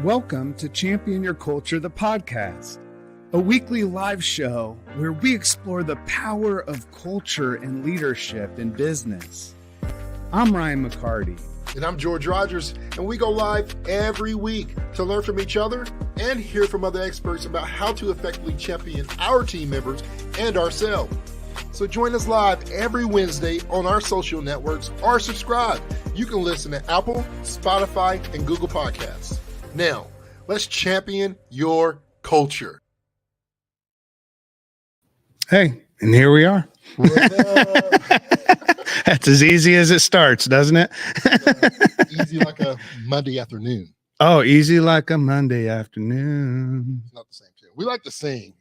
Welcome to Champion Your Culture, the podcast, a weekly live show where we explore the power of culture and leadership in business. I'm Ryan McCarty. And I'm George Rogers, and we go live every week to learn from each other and hear from other experts about how to effectively champion our team members and ourselves. So join us live every Wednesday on our social networks or subscribe. You can listen to Apple, Spotify, and Google Podcasts. Now, let's champion your culture. Hey, and here we are. What's up? That's as easy as it starts, doesn't it? Easy like a Monday afternoon. Oh, easy like a Monday afternoon. It's not the same thing. We like to sing.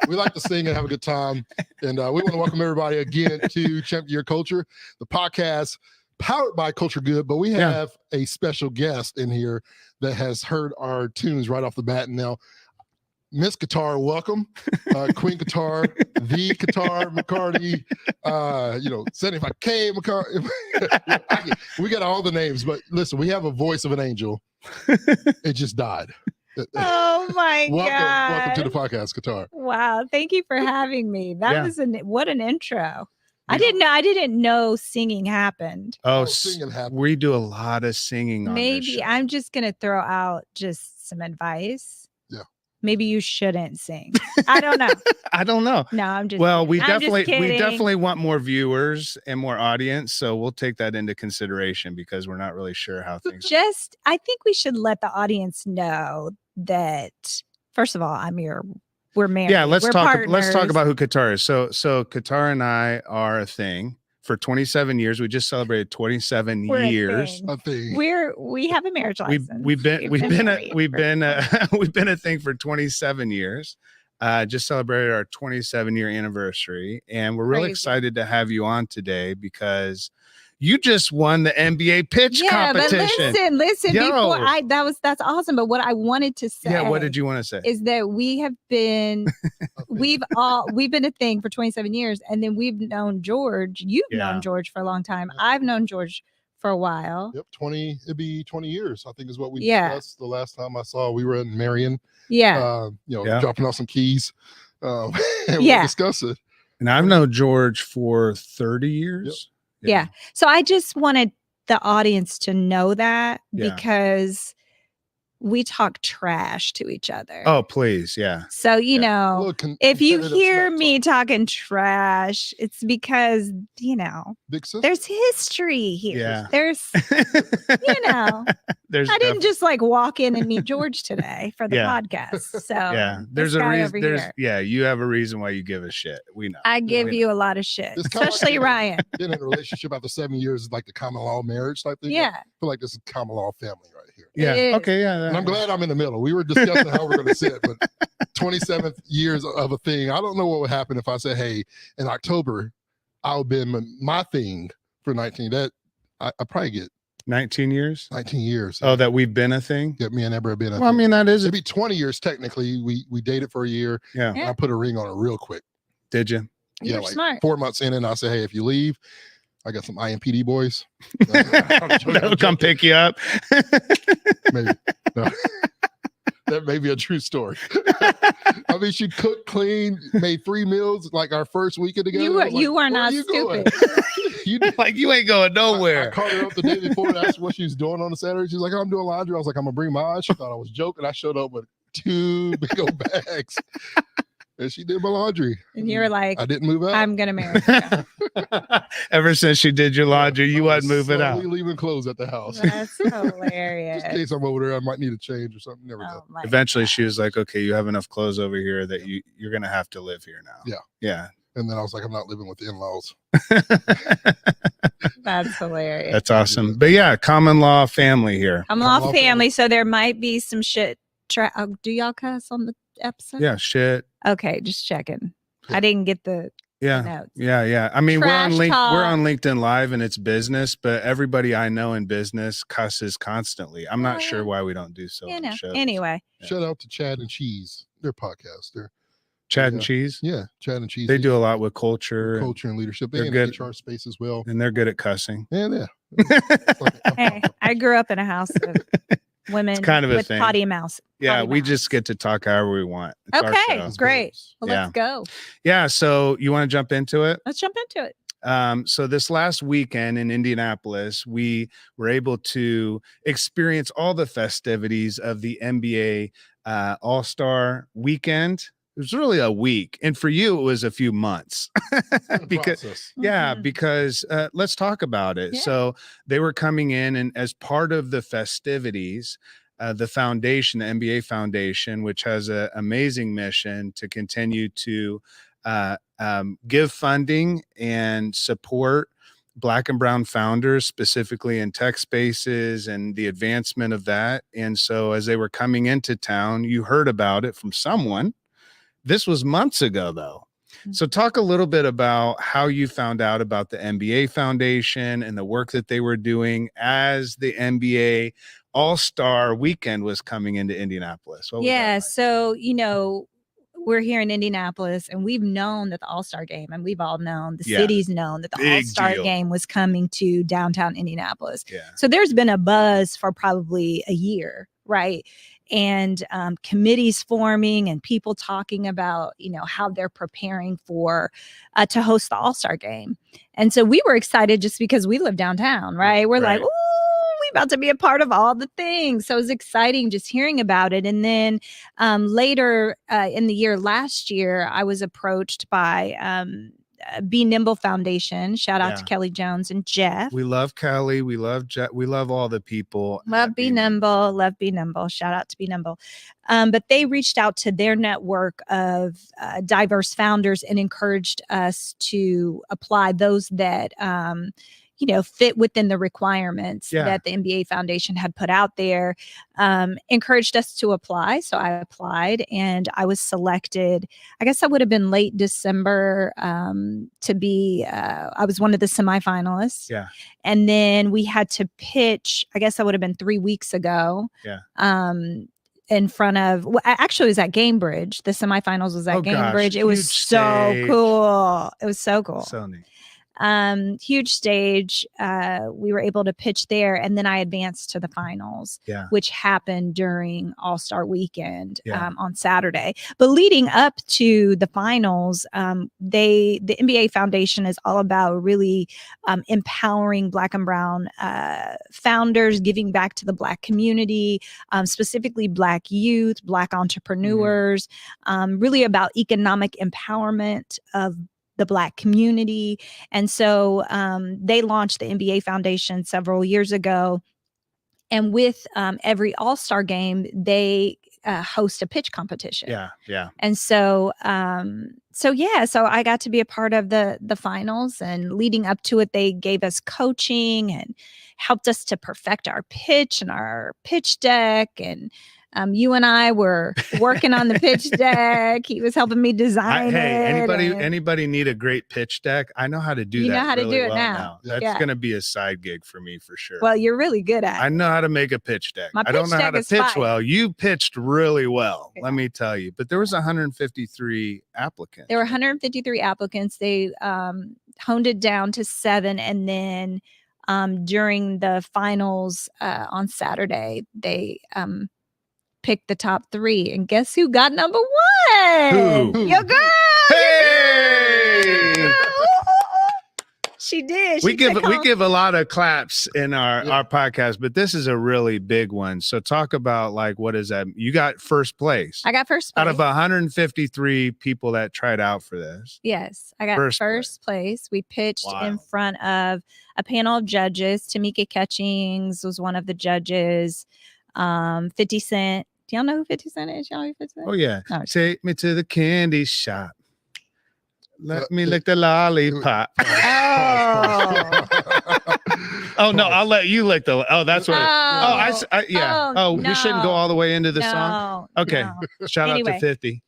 We like to sing and have a good time. And we want to welcome everybody again to Champion Your Culture, the podcast powered by Culture Good. But we have a special guest in here that has heard our tunes right off the bat. And now, Miss Katara, welcome. Queen Katara, the Katara McCarty, 75K McCarty. We got all the names, but listen, we have a voice of an angel. It just died. Oh my God. Welcome to the podcast, Katara. Wow. Thank you for having me. That was what an intro. I didn't know singing happened. Oh, singing happened. We do a lot of singing on this Maybe show. I'm just going to throw out just some advice. Yeah. Maybe you shouldn't sing. I don't know. I don't know. No, I'm just Well, kidding. I'm just we kidding. definitely want more viewers and more audience, so we'll take that into consideration because we're not really sure how things. I think we should let the audience know that first of all, we're married. Yeah, let's We're talk partners. about who Katara is. So Katara and I are a thing for 27 years. We just celebrated 27 We're a years. thing. I think We have a marriage license. We've been married a thing for 27 years. Just celebrated our 27-year anniversary, and we're really Crazy. excited to have you on today because you just won the NBA pitch competition. But listen. Yo. That's awesome. But what I wanted to say, Yeah, what did you want to say? is that we have been, we've been a thing for 27 years, and then we've known George. You've known George for a long time. I've known George for a while. Yep, it'd be 20 years, I think is what we Yeah. discussed the last time I saw. We were in Marion, Yeah. dropping off some keys. And we discussed it. And I've known George for 30 years. Yeah. So I just wanted the audience to know that Yeah. because we talk trash to each other. Oh, please. Yeah. So, if you hear me talk, talking trash, it's because, big sister. there's history here. Yeah. There's, There's I didn't just like walk in and meet George today for the podcast. So there's this a guy reason. over here. You have a reason why you give a shit. We know. I give you a lot of shit, It's kinda especially like- Ryan. Been in a relationship after 7 years is like the common law marriage type thing. Yeah. I feel like this is common law family right here. Yeah. It is. Okay. Yeah. And I'm glad I'm in the middle. We were discussing how we're going to sit, but 27th years of a thing. I don't know what would happen if I said, hey, in October, I'll be my thing for 19. That I probably get 19 years. 19 years. Oh, that we've been a thing. Get me and Eber been a Well, I thing. mean, that is It'd it. be 20 years technically. We dated for a year. Yeah. And I put a ring on it real quick. Did you? You're like smart. 4 months in, and I say, hey, if you leave, I got some IMPD boys. They'll come pick you up. Maybe. No. That may be a true story. I mean, she cooked, cleaned, made 3 meals like our first weekend together. You are "Where not you going?" stupid. You Like you ain't going I nowhere. called her up the day before and asked her what she was doing on the Saturday. She's like, I'm doing laundry. I was like, I'm gonna bring mine. She thought I was joking. I showed up with 2 big old bags. And she did my laundry. And you're like, I didn't move out. I'm going to marry you. Ever since she did your laundry, you I was wasn't moving out. slowly leaving clothes at the house. That's hilarious. Just in case I'm over there, I might need a change or something. Never know. Oh my Eventually, God. she was like, "Okay, you have enough clothes over here that you're gonna have to live here now." Yeah. Yeah. And then I was like, I'm not living with the in-laws. That's hilarious. That's awesome. But yeah, common law family here. I'm Common off law family, so there might be some shit. Do y'all cuss on the episode? Yeah. Shit. Okay, just checking. I didn't get the Yeah. notes. Yeah. I mean, we're on Trash talk. we're on LinkedIn Live and it's business, but everybody I know in business cusses constantly. I'm not Oh, sure yeah. why we don't do so. You on know. shows. Anyway, Yeah. Shout out to Chad and Cheese, their podcast. Chad and Cheese. Yeah, Chad and Cheese. They do a lot with culture, culture and leadership. they're They're in good. the HR space as well. and they're good at cussing. And yeah. hey, I grew up in a house of women It's kind of a with thing. potty mouth. Yeah, potty we mouths. just get to talk however we want. It's our Okay, show. great. Well, Yeah. let's go. Yeah, so you want to jump into it? Let's jump into it. So this last weekend in Indianapolis, we were able to experience all the festivities of the NBA All-Star Weekend. It was really a week, and for you, it was a few months. because let's talk about it. Yeah. So they were coming in, and as part of the festivities, the foundation, the NBA Foundation, which has an amazing mission to continue to give funding and support Black and brown founders, specifically in tech spaces and the advancement of that. And so as they were coming into town, you heard about it from someone. This was months ago, though. So talk a little bit about how you found out about the NBA Foundation and the work that they were doing as the NBA All-Star Weekend was coming into Indianapolis. What was that like? So, we're here in Indianapolis, and we've known that the All-Star game, and we've all known, the city's known that the Big All-Star deal. game was coming to downtown Indianapolis. Yeah. So there's been a buzz for probably a year, right? And committees forming and people talking about, how they're preparing for to host the All-Star game. And so we were excited just because we live downtown, right? We're like, ooh, we about to be a part of all the things. So it was exciting just hearing about it. And then later in the year last year, I was approached by Be Nimble Foundation. Shout out to Kelly Jones and Jeff. We love Kelly. We love Jeff. We love all the people. Love Be Nimble. Love Be Nimble. Shout out to Be Nimble. But they reached out to their network of diverse founders and encouraged us to apply those that fit within the requirements that the NBA Foundation had put out there, encouraged us to apply. So I applied and I was selected. I guess that would have been late December to be, I was one of the semifinalists. Yeah. And then we had to pitch, I guess that would have been 3 weeks ago. Yeah. In front of, actually it was at Gamebridge. The semifinals was at Gamebridge. It was so cool. It was so cool. So neat. Huge stage. We were able to pitch there, and then I advanced to the finals, which happened during All-Star Weekend on Saturday. But leading up to the finals, the NBA Foundation is all about really empowering Black and brown founders, giving back to the Black community, specifically Black youth, Black entrepreneurs, really about economic empowerment of the Black community. And so they launched the NBA Foundation several years ago. And with every All-Star game, they host a pitch competition. Yeah. And so I got to be a part of the finals, and leading up to it, they gave us coaching and helped us to perfect our pitch and our pitch deck. And you and I were working on the pitch deck. He was helping me design it. Hey, anybody need a great pitch deck? I know how to do that. You know how to really do it well now. That's going to be a side gig for me for sure. Well, you're really good at it. I know how to make a pitch deck. I don't know how to pitch well. You pitched really well, let me tell you. But there was 153 applicants. There were 153 applicants. They honed it down to 7, and then during the finals on Saturday, they picked the top 3, and guess who got number 1? Who? Your girl. Hey! She did. We give a lot of claps in our podcast, but this is a really big one. So talk about, like, what is that? You got first place. I got first place. Out of 153 people that tried out for this. Yes, I got first place. We pitched in front of a panel of judges. Tamika Catchings was one of the judges. 50 Cent. Do y'all know who 50 Cent is? Y'all know who 50 Cent? Oh yeah. No. Take me to the candy shop. Let me lick the lollipop. Oh no, I'll let you lick the. Oh, that's what. We shouldn't go all the way into the song. Okay. No. Shout out to 50.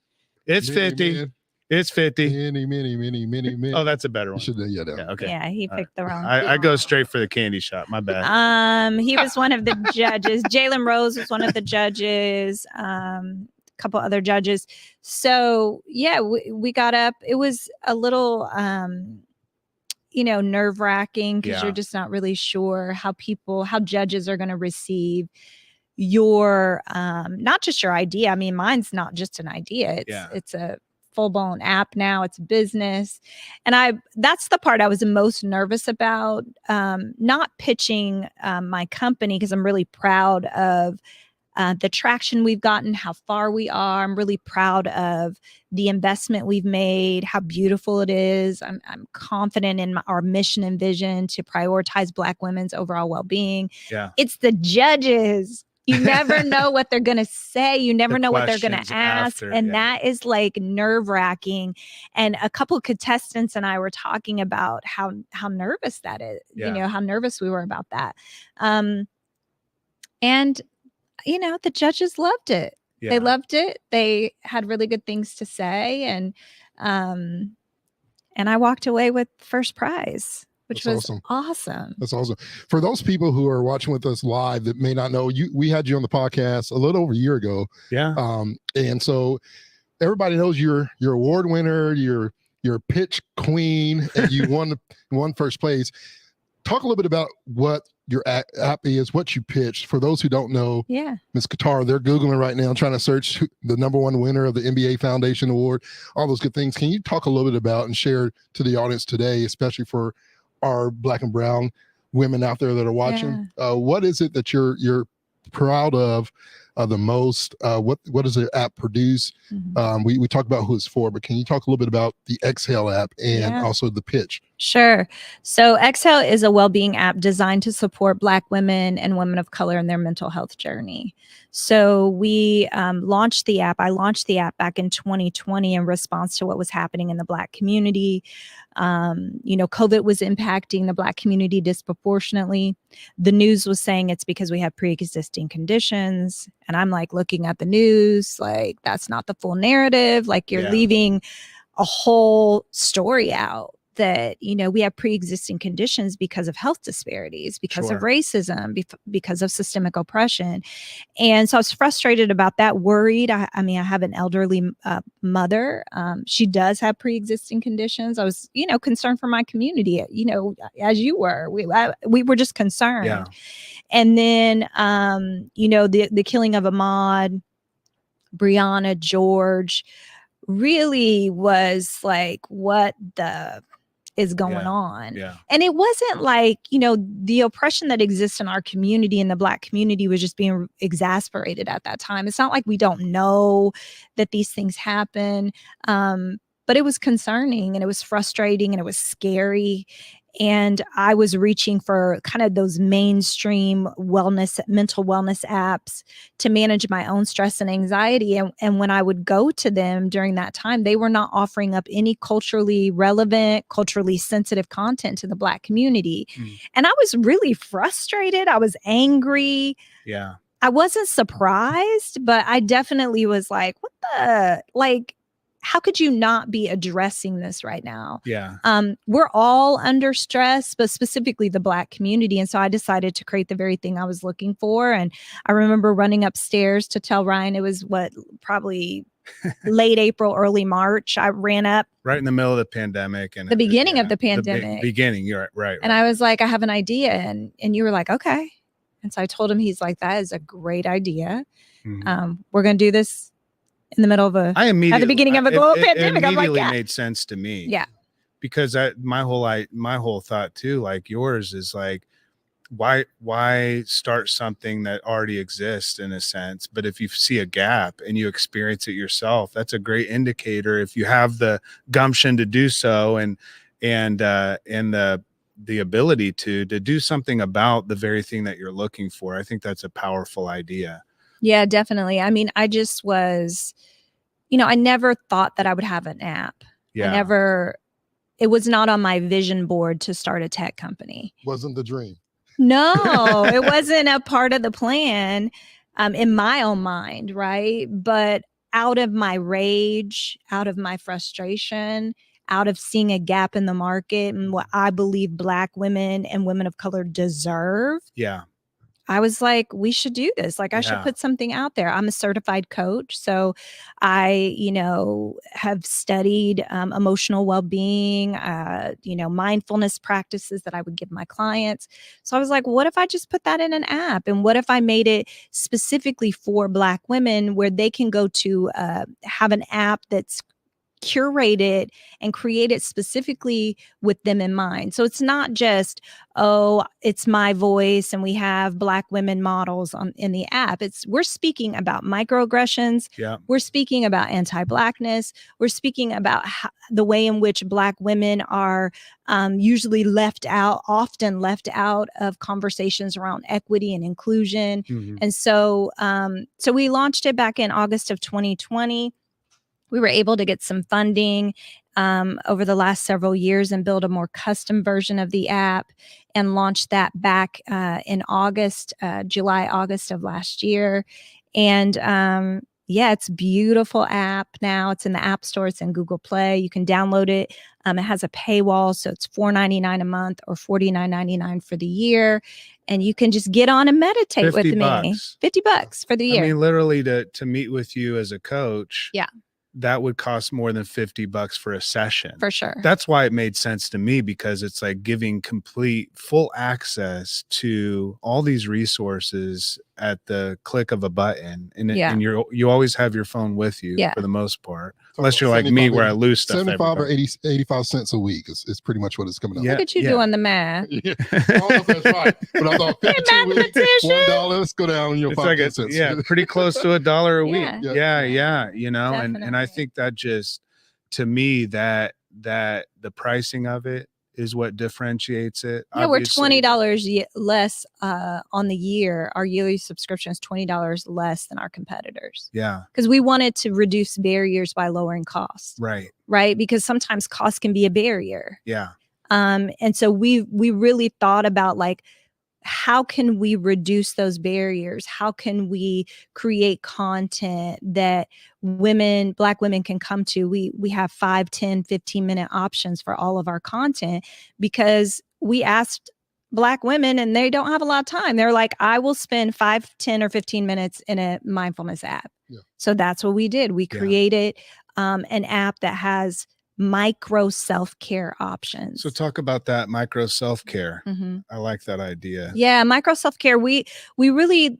It's 50. Man. It's 50. Many. Oh, that's a better one. Okay. Yeah, he picked the wrong. I go straight for the candy shop. My bad. He was one of the judges. Jalen Rose was one of the judges. A couple other judges. So yeah, we got up. It was a little, nerve wracking because you're just not really sure how judges are going to receive your not just your idea. I mean, mine's not just an idea. It's a full-blown app now. It's business. And that's the part I was most nervous about, not pitching my company, because I'm really proud of the traction we've gotten, how far we are. I'm really proud of the investment we've made, how beautiful it is. I'm confident in our mission and vision to prioritize Black women's overall well-being. Yeah. It's the judges. You never know what they're going to say. You never know what they're going to ask. And that is like nerve-wracking. And a couple of contestants and I were talking about how nervous that is, how nervous we were about that. And the judges loved it. Yeah. They loved it. They had really good things to say. And I walked away with first prize, which was awesome. That's awesome. For those people who are watching with us live that may not know, we had you on the podcast a little over a year ago. Yeah. And so everybody knows you're award winner, you're pitch queen, and you won first place. Talk a little bit about what your app is, what you pitched. For those who don't know, Ms. Katara, they're Googling right now, trying to search the #1 winner of the NBA Foundation Award, all those good things. Can you talk a little bit about and share to the audience today, especially for our Black and brown women out there that are watching? What is it that you're proud of the most? What does the app produce? Mm-hmm. We talked about who it's for, but can you talk a little bit about the Exhale app and also the pitch? Sure. So Exhale is a well-being app designed to support Black women and women of color in their mental health journey. So we launched the app. I launched the app back in 2020 in response to what was happening in the Black community. COVID was impacting the Black community disproportionately. The news was saying it's because we have pre-existing conditions. And I'm like looking at the news, like that's not the full narrative. Like you're leaving a whole story out. That, we have pre-existing conditions because of health disparities, because of racism, because of systemic oppression. And so I was frustrated about that, worried. I have an elderly mother. She does have pre-existing conditions. I was, concerned for my community, as you were. We were just concerned. Yeah. And then, the killing of Ahmaud, Breonna, George really was like, what the is going on. Yeah. And it wasn't like, the oppression that exists in our community and the Black community was just being exasperated at that time. It's not like we don't know that these things happen. But it was concerning and it was frustrating and it was scary. And I was reaching for kind of those mainstream mental wellness apps to manage my own stress and anxiety. And when I would go to them during that time, they were not offering up any culturally relevant, culturally sensitive content to the Black community. And I was really frustrated. I was angry. Yeah. I wasn't surprised, but I definitely was like, what the, like, how could you not be addressing this right now? Yeah. We're all under stress, but specifically the Black community. And so I decided to create the very thing I was looking for. And I remember running upstairs to tell Ryan, it was probably late April, early March. I ran up. Right in the middle of the pandemic. And the beginning of the pandemic. Beginning, you're right. And I was like, I have an idea. And you were like, okay. And so I told him, he's like, that is a great idea. Mm-hmm. We're going to do this in the middle of at the beginning of a global pandemic. It immediately made sense to me. Yeah. Because my whole thought too, like yours, is like, why start something that already exists in a sense? But if you see a gap and you experience it yourself, that's a great indicator. If you have the gumption to do so and the ability to do something about the very thing that you're looking for, I think that's a powerful idea. Yeah, definitely. I mean, I just was, I never thought that I would have an app. Yeah. It was not on my vision board to start a tech company. Wasn't the dream. No, it wasn't a part of the plan in my own mind, right? But out of my rage, out of my frustration, out of seeing a gap in the market and what I believe Black women and women of color deserve. Yeah. I was like, we should do this. Like, I should put something out there. I'm a certified coach. So I, have studied emotional well-being, mindfulness practices that I would give my clients. So I was like, what if I just put that in an app? And what if I made it specifically for Black women where they can go to have an app that's curated and created specifically with them in mind. So it's not just, it's my voice and we have Black women models in the app. We're speaking about microaggressions. Yeah. We're speaking about anti-Blackness. We're speaking about the way in which Black women are usually often left out of conversations around equity and inclusion. Mm-hmm. And so we launched it back in August of 2020. We were able to get some funding over the last several years and build a more custom version of the app and launch that back in July, August of last year. And it's a beautiful app now. It's in the App Store. It's in Google Play. You can download it. It has a paywall, so it's $4.99 a month or $49.99 for the year. And you can just get on and meditate with me. $50 for the year. I mean, literally to meet with you as a coach. Yeah. That would cost more than $50 for a session. For sure. That's why it made sense to me, because it's like giving full access to all these resources at the click of a button. And you always have your phone with you for the most part. Unless you're like me where I lose stuff. 75 or 85 cents a week is pretty much what it's coming out. Look at you doing the math. Yeah. I don't know if that's right. But I thought 52 weeks, $1, let's go down your 5 cents. Yeah, pretty close to $1 a week. Yeah. And I think that just, to me, that the pricing of it is what differentiates it. Yeah, obviously. We're $20 less on the year. Our yearly subscription is $20 less than our competitors. Yeah. Because we wanted to reduce barriers by lowering costs. Right. Because sometimes cost can be a barrier. Yeah. And so we really thought about, like, how can we reduce those barriers? How can we create content that Black women can come to? We have 5, 10, 15-minute options for all of our content, because we asked Black women and they don't have a lot of time. They're like, I will spend 5, 10, or 15 minutes in a mindfulness app. Yeah. So that's what we did. We created an app that has micro self-care options. So talk about that micro self-care. Mm-hmm. I like that idea. Yeah, micro self-care. We really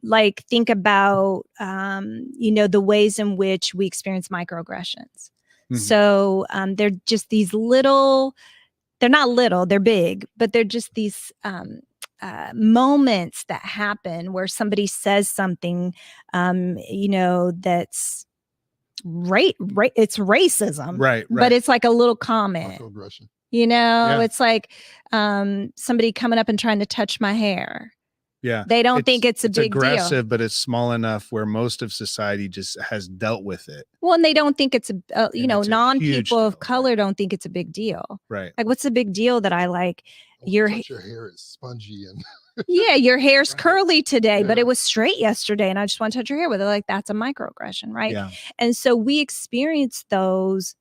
think about the ways in which we experience microaggressions. Mm-hmm. So they're just these little. They're not little. They're big, but they're just these moments that happen where somebody says something, that's. It's racism, right? But it's like a little comment. It's like somebody coming up and trying to touch my hair. Yeah, they don't think it's a big aggressive, deal. But it's small enough where most of society just has dealt with it. Well, and they don't think it's non-people of color don't think it's a big deal. Right? Like, what's the big deal that I like? Your hair is spongy and yeah, your hair's curly today, but it was straight yesterday, and I just want to touch your hair with it. Like, that's a microaggression, right? Yeah. And so we experience those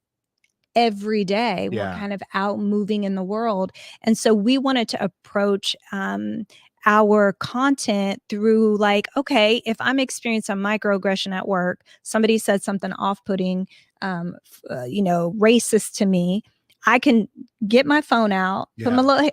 every day. We're kind of out moving in the world, and so we wanted to approach our content through, like, okay, if I'm experiencing a microaggression at work, somebody said something off-putting, racist to me, I can get my phone out, put my little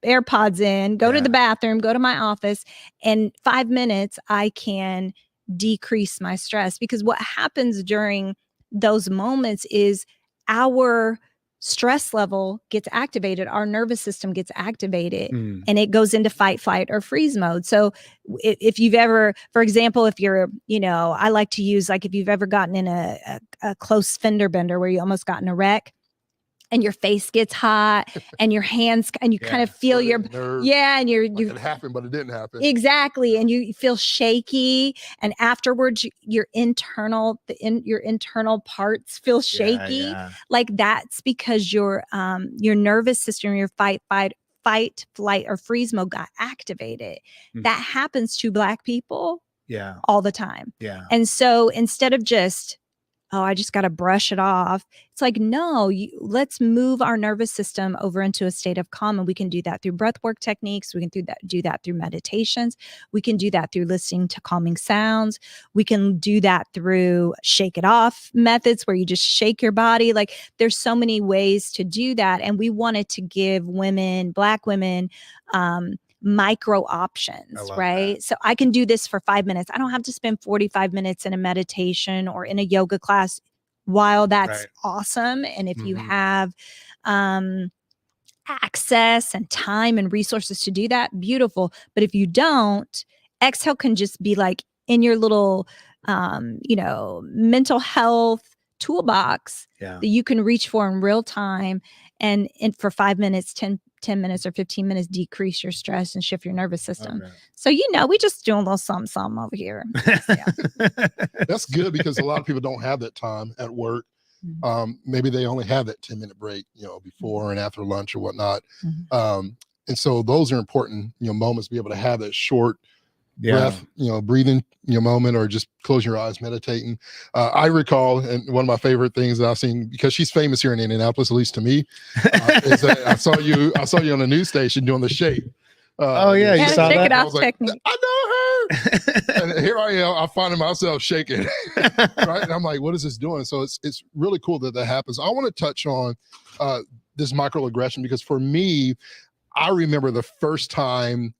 AirPods in, go to the bathroom, go to my office, and 5 minutes I can decrease my stress. Because what happens during those moments is our stress level gets activated, our nervous system gets activated, and it goes into fight, flight, or freeze mode. So if you've ever, for example, if you're, I like to use, like, if you've ever gotten in a close fender bender where you almost got in a wreck, and your face gets hot and your hands, and you kind of feel your nerves, and you're it happened, but it didn't happen. Exactly. And you feel shaky, and afterwards your internal parts feel shaky. Like, that's because your nervous system, your fight, flight, or freeze mode got activated. That happens to Black people all the time. Yeah. And so instead of just oh, I just got to brush it off. It's like, no, let's move our nervous system over into a state of calm. And we can do that through breathwork techniques. We can do that through meditations. We can do that through listening to calming sounds. We can do that through shake it off methods where you just shake your body. Like there's so many ways to do that. And we wanted to give women, Black women, micro options, right? That. So I can do this for 5 minutes. I don't have to spend 45 minutes in a meditation or in a yoga class. While that's awesome, and if you have access and time and resources to do that, beautiful. But if you don't, exhale can just be like in your little mental health toolbox that you can reach for in real time, and for 5 minutes, 10 minutes or 15 minutes, decrease your stress and shift your nervous system. Okay. So, we just do a little something over here. That's good, because a lot of people don't have that time at work. Maybe they only have that 10-minute break, before and after lunch or whatnot. And so those are important, moments to be able to have that short breath, breathing, moment, or just close your eyes, meditating. I recall, and one of my favorite things that I've seen, because she's famous here in Indianapolis, at least to me, is that I saw you on the news station doing the shake. You saw that? Shake it off technique. I know her. And here I am. I find myself shaking, right? And I'm like, what is this doing? So it's really cool that happens. I want to touch on this microaggression, because for me, I remember the first time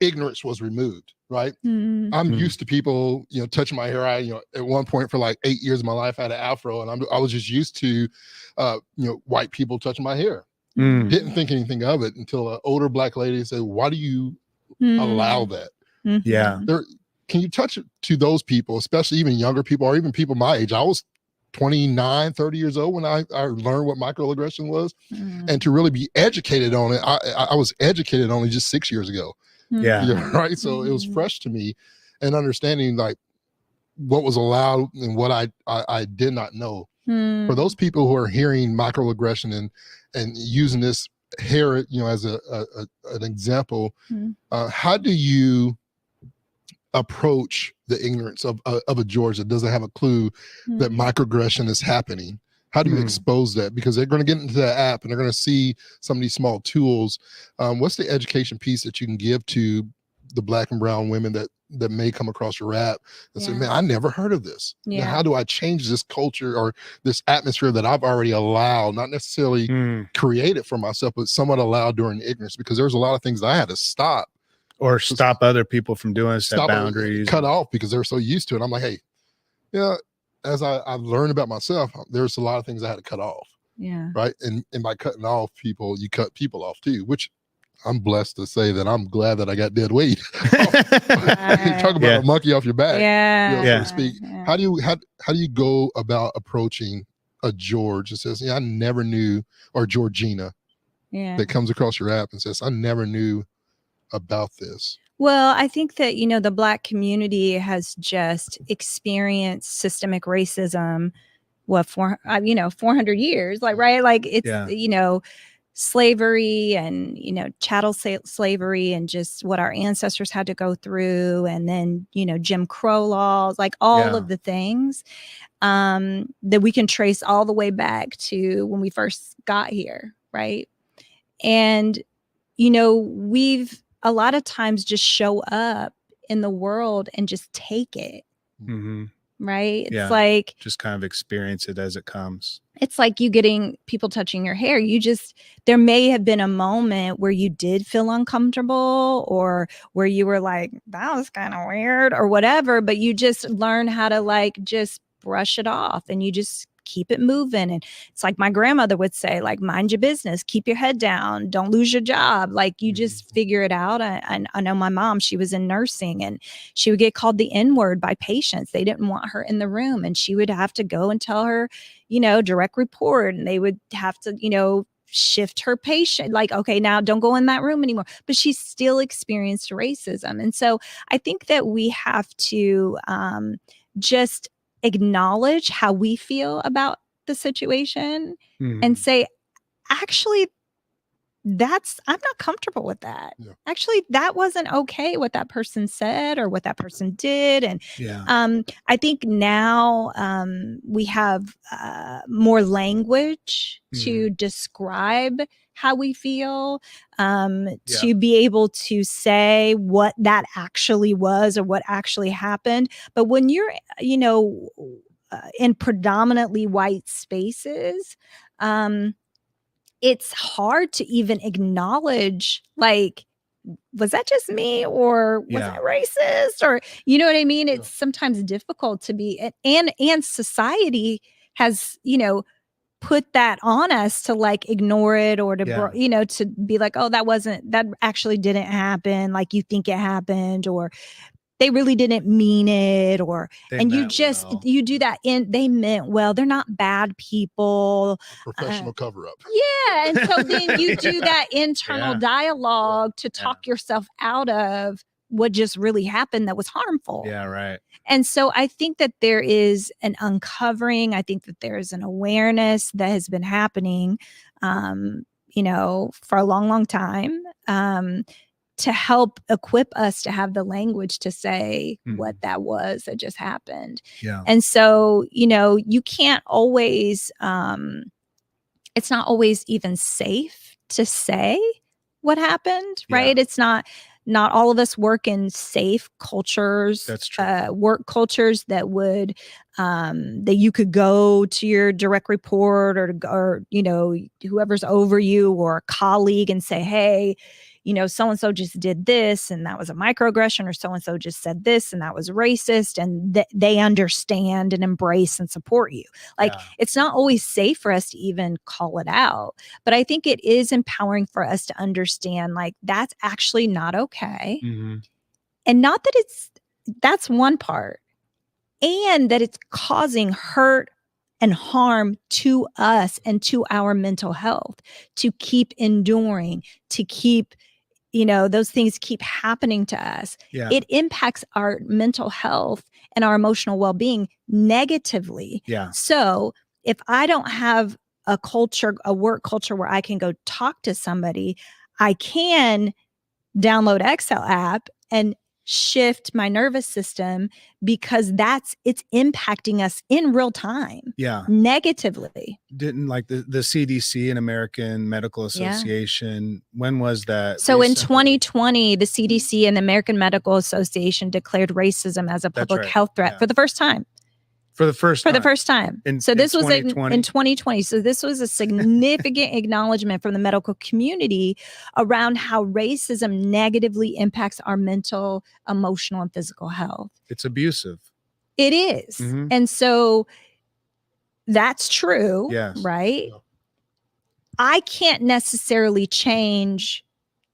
ignorance was removed, right? I'm used to people, touching my hair. At one point for like 8 years of my life, I had an afro, and I was just used to, white people touching my hair. Didn't think anything of it until an older Black lady said, why do you allow that? Yeah. Can you touch to those people, especially even younger people, or even people my age? I was 29, 30 years old when I learned what microaggression was, and to really be educated on it. I was educated only just 6 years ago. Yeah. Right. So it was fresh to me, and understanding like what was allowed and what I did not know. For those people who are hearing microaggression and using this hair, as an example, how do you approach the ignorance of a George that doesn't have a clue that microaggression is happening? How do you expose that? Because they're going to get into the app and they're going to see some of these small tools. What's the education piece that you can give to the Black and brown women that may come across your app and say, man, I never heard of this. Now, how do I change this culture or this atmosphere that I've already allowed, not necessarily created for myself, but somewhat allowed during ignorance? Because there's a lot of things that I had to stop. Or stop other people from doing, set boundaries. Cut off, because they're so used to it. I'm like, hey, as I've learned about myself, there's a lot of things I had to cut off. Yeah. Right. And by cutting off people, you cut people off too, which I'm blessed to say that I'm glad that I got dead weight. Talk about a monkey off your back. So to speak. How do you go about approaching a George that says, I never knew, or Georgina that comes across your app and says, I never knew about this? Well, I think that, the Black community has just experienced systemic racism, 400 years, right? Like it's, slavery and, chattel slavery, and just what our ancestors had to go through. And then, Jim Crow laws, like all of the things that we can trace all the way back to when we first got here. Right. And, we've a lot of times just show up in the world and just take it. Right. It's like just kind of experience it as it comes. It's like you getting people touching your hair. There may have been a moment where you did feel uncomfortable, or where you were like, that was kind of weird or whatever, but you just learn how to just brush it off, and you just keep it moving. And it's like my grandmother would say, like, mind your business, keep your head down, don't lose your job. Like, you just figure it out. I know my mom, she was in nursing, and she would get called the N-word by patients. They didn't want her in the room, and she would have to go and tell her, direct report, and they would have to, shift her patient, like, okay, now don't go in that room anymore. But she still experienced racism. And so I think that we have to just acknowledge how we feel about the situation and say, actually, I'm not comfortable with that. Yeah. Actually, that wasn't okay what that person said or what that person did. And I think now we have more language to describe how we feel, to be able to say what that actually was or what actually happened. But when you're, in predominantly white spaces, it's hard to even acknowledge, like, was that just me, or was I racist, or you know what I mean? It's sometimes difficult to be, and society has, put that on us to like ignore it, or to to be like, oh, that actually didn't happen like you think it happened, or they really didn't mean it, and you do that they meant well. They're not bad people. Professional cover-up. Yeah. And so then you do that internal dialogue to talk yourself out of what just really happened that was harmful. Yeah, right. And so I think that there is an uncovering. I think that there is an awareness that has been happening, for a long, long time. To help equip us to have the language to say what that was that just happened. Yeah. And so, you can't always, it's not always even safe to say what happened, right? It's not all of us work in safe cultures. That's true. Work cultures that would, that you could go to your direct report or whoever's over you or a colleague and say, hey, so-and-so just did this and that was a microaggression, or so-and-so just said this and that was racist, and they understand and embrace and support you. Like, it's not always safe for us to even call it out, but I think it is empowering for us to understand, like, that's actually not okay. And not that that's one part, and that it's causing hurt and harm to us and to our mental health, to keep enduring, to keep, those things keep happening to us. It impacts our mental health and our emotional well-being negatively. So if I don't have a work culture where I can go talk to somebody, I can download Excel app and shift my nervous system, because it's impacting us in real time. Negatively. Didn't like the CDC and American Medical Association, when was that? So in 2020, the CDC and the American Medical Association declared racism as a public health threat for the first time. For the first time. This was in 2020. So this was a significant acknowledgement from the medical community around how racism negatively impacts our mental, emotional, and physical health. It's abusive. It is. And so that's true, right? I can't necessarily change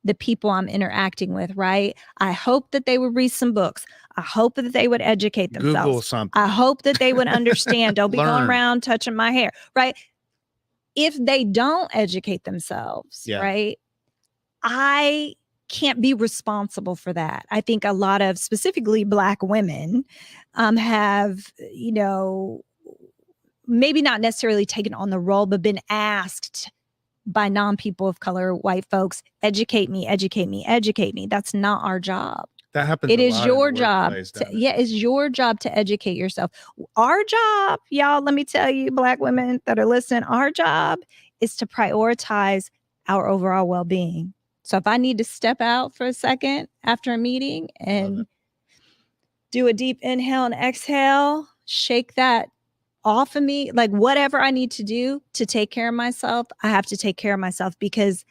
the people I'm interacting with, right? I hope that they would read some books. I hope that they would educate themselves. Google something. I hope that they would understand. Don't be going around touching my hair, right? If they don't educate themselves, right? I can't be responsible for that. I think a lot of specifically Black women have, maybe not necessarily taken on the role, but been asked by non-people of color, white folks, educate me. That's not our job. That happens. It is your job. It's your job to educate yourself. Our job, y'all, let me tell you, Black women that are listening, our job is to prioritize our overall well-being. So if I need to step out for a second after a meeting and do a deep inhale and exhale, shake that off of me, like whatever I need to do to take care of myself, I have to take care of myself, because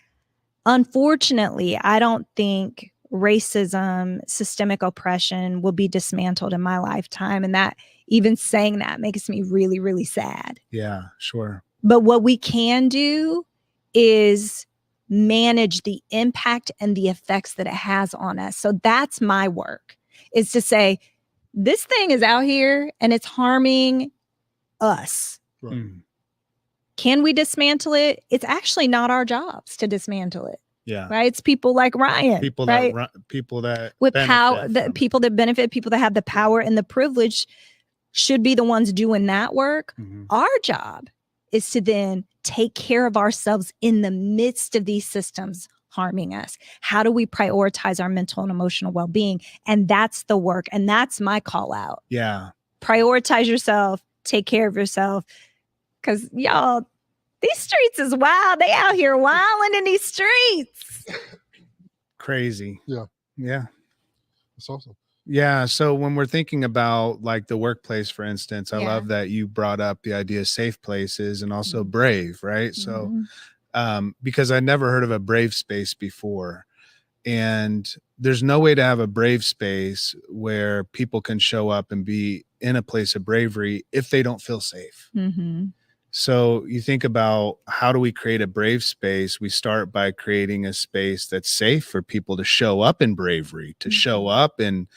unfortunately, I don't think racism, systemic oppression will be dismantled in my lifetime. And that, even saying that, makes me really, really sad. Yeah, sure. But what we can do is manage the impact and the effects that it has on us. So that's my work, is to say, this thing is out here and it's harming us. Can we dismantle it? It's actually not our jobs to dismantle it. Right. It's people like Ryan. People right? that with power, people that benefit, people that have the power and the privilege should be the ones doing that work. Our job is to then take care of ourselves in the midst of these systems harming us? How do we prioritize our mental and emotional well-being? And that's the work. And that's my call out. Yeah. Prioritize yourself, take care of yourself. Because y'all, these streets is wild. They out here wilding in these streets. Crazy. Yeah. Yeah. That's awesome. Yeah. So when we're thinking about like the workplace, for instance, I love that you brought up the idea of safe places and also brave, right? So, because I never heard of a brave space before. And there's no way to have a brave space where people can show up and be in a place of bravery if they don't feel safe. So you think about, how do we create a brave space? We start by creating a space that's safe for people to show up in bravery, to show up in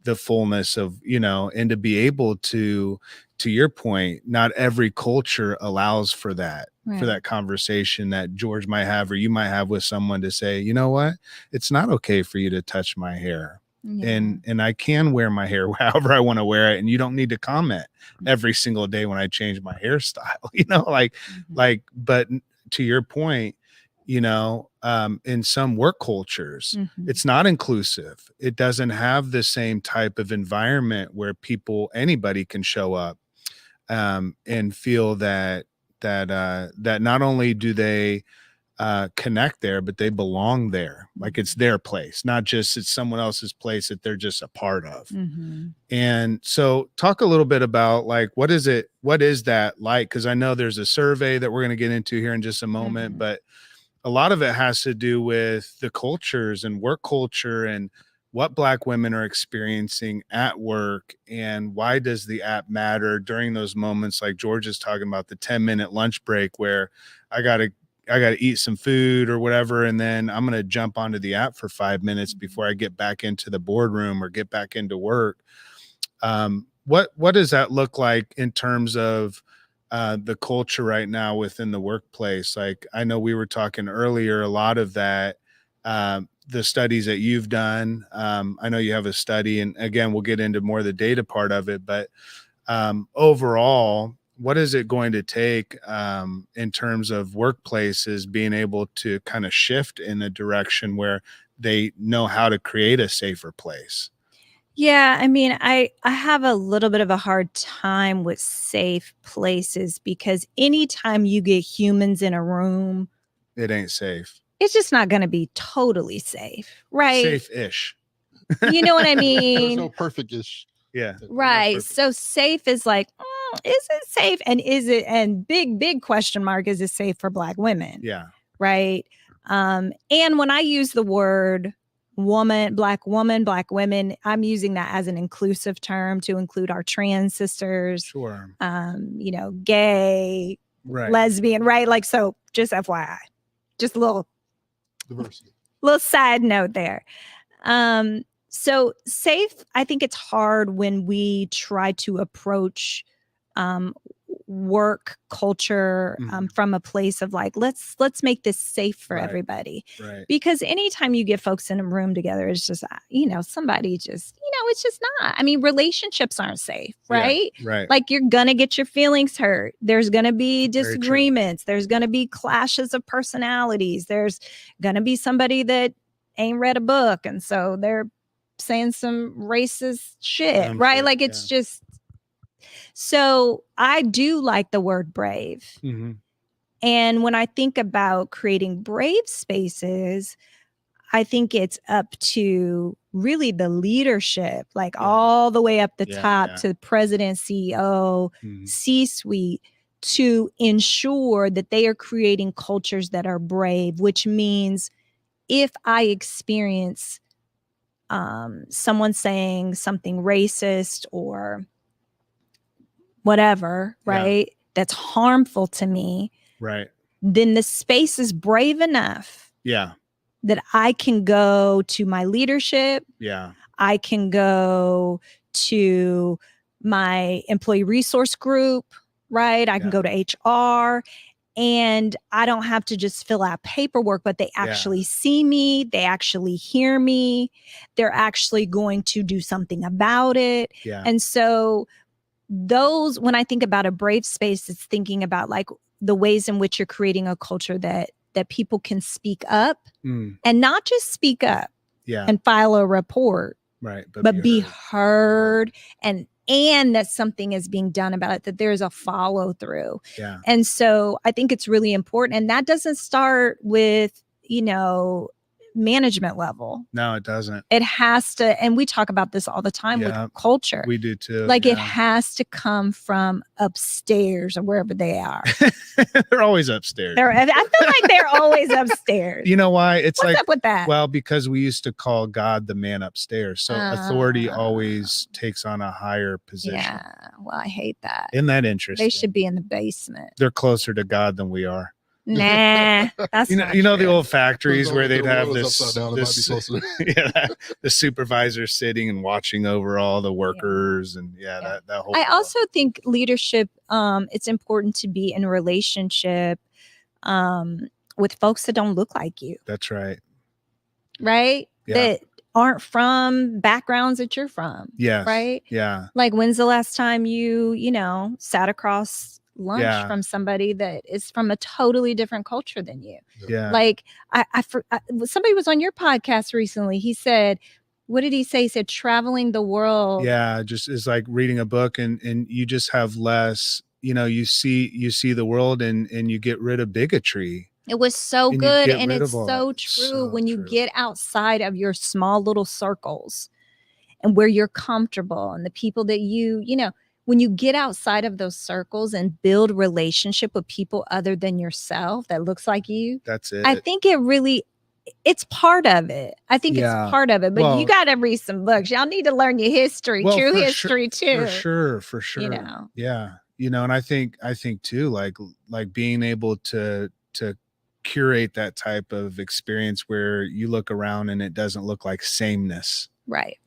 the fullness of, and to be able to your point, not every culture allows for that, for that conversation that George might have, or you might have with someone, to say, you know what, it's not okay for you to touch my hair. And I can wear my hair however I want to wear it. And you don't need to comment every single day when I change my hairstyle, but to your point, in some work cultures, it's not inclusive. It doesn't have the same type of environment where anybody can show up, and feel that not only do they connect there, but they belong there. Like it's their place, not just it's someone else's place that they're just a part of. And so talk a little bit about like, what is that like? Because I know there's a survey that we're going to get into here in just a moment, but a lot of it has to do with the cultures and work culture and what Black women are experiencing at work, and why does the app matter during those moments like George is talking about, the 10-minute lunch break where I got to eat some food or whatever, and then I'm going to jump onto the app for 5 minutes before I get back into the boardroom or get back into work. What does that look like in terms of the culture right now within the workplace? Like, I know we were talking earlier, a lot of that, the studies that you've done. I know you have a study, and again, we'll get into more of the data part of it, but overall, what is it going to take in terms of workplaces being able to kind of shift in a direction where they know how to create a safer place? Yeah, I mean, I have a little bit of a hard time with safe places, because anytime you get humans in a room, it ain't safe. It's just not going to be totally safe, right? Safe-ish. You know what I mean? There's no perfect-ish. Yeah. Right. No, so safe is like, is it safe? And big question mark, is it safe for Black women? Yeah. Right. And when I use the word Black women, I'm using that as an inclusive term to include our trans sisters. Sure. Gay, lesbian, right? Like, so just FYI, just a little diversity. Little side note there. So safe, I think it's hard when we try to approach work culture from a place of like, let's make this safe for everybody. Right. Because anytime you get folks in a room together, it's just, somebody just, it's just not. I mean, relationships aren't safe, right? Yeah, right. Like, you're going to get your feelings hurt. There's going to be disagreements. There's going to be clashes of personalities. There's going to be somebody that ain't read a book, and so they're saying some racist shit, right? Sure, like, it's just, so I do like the word brave. And when I think about creating brave spaces, I think it's up to really the leadership, like all the way up the top to president, CEO, C-suite, to ensure that they are creating cultures that are brave, which means if I experience someone saying something racist or whatever, right, that's harmful to me, right, then the space is brave enough that I can go to my leadership, I can go to my employee resource group, right, I can go to HR, and I don't have to just fill out paperwork, but they actually see me, they actually hear me, they're actually going to do something about it. And so when I think about a brave space, it's thinking about like the ways in which you're creating a culture that people can speak up and not just speak up and file a report, right? But be heard and that something is being done about it, that there's a follow through. Yeah. And so I think it's really important. And that doesn't start with, management level. No, it doesn't. It has to, and we talk about this all the time with culture. We do too. Like it has to come from upstairs or wherever they are. They're always upstairs. I feel like they're always upstairs. You know why? It's What's up with that? Well, because we used to call God the man upstairs. So authority always takes on a higher position. Yeah. Well, I hate that. Isn't that interesting? They should be in the basement. They're closer to God than we are. Nah, that's you know the old factories where they'd have the supervisor sitting and watching over all the workers and that whole. I also think leadership. It's important to be in a relationship with folks that don't look like you. That's right. Right. Yeah. That aren't from backgrounds that you're from. Yes. Right. Yeah. Like when's the last time you sat across lunch from somebody that is from a totally different culture than you? Yeah. Like somebody was on your podcast recently. He said, what did he say? He said traveling the world. Yeah. Just is like reading a book and you just have less, you see the world and you get rid of bigotry. It was so good. And it's so true when you get outside of your small little circles and where you're comfortable and the people that when you get outside of those circles and build relationship with people other than yourself that looks like you. That's it. I think it's part of it. I think it's part of it, but you got to read some books. Y'all need to learn your history, true history too. For sure. Yeah. And I think too, like being able to curate that type of experience where you look around and it doesn't look like sameness. Right.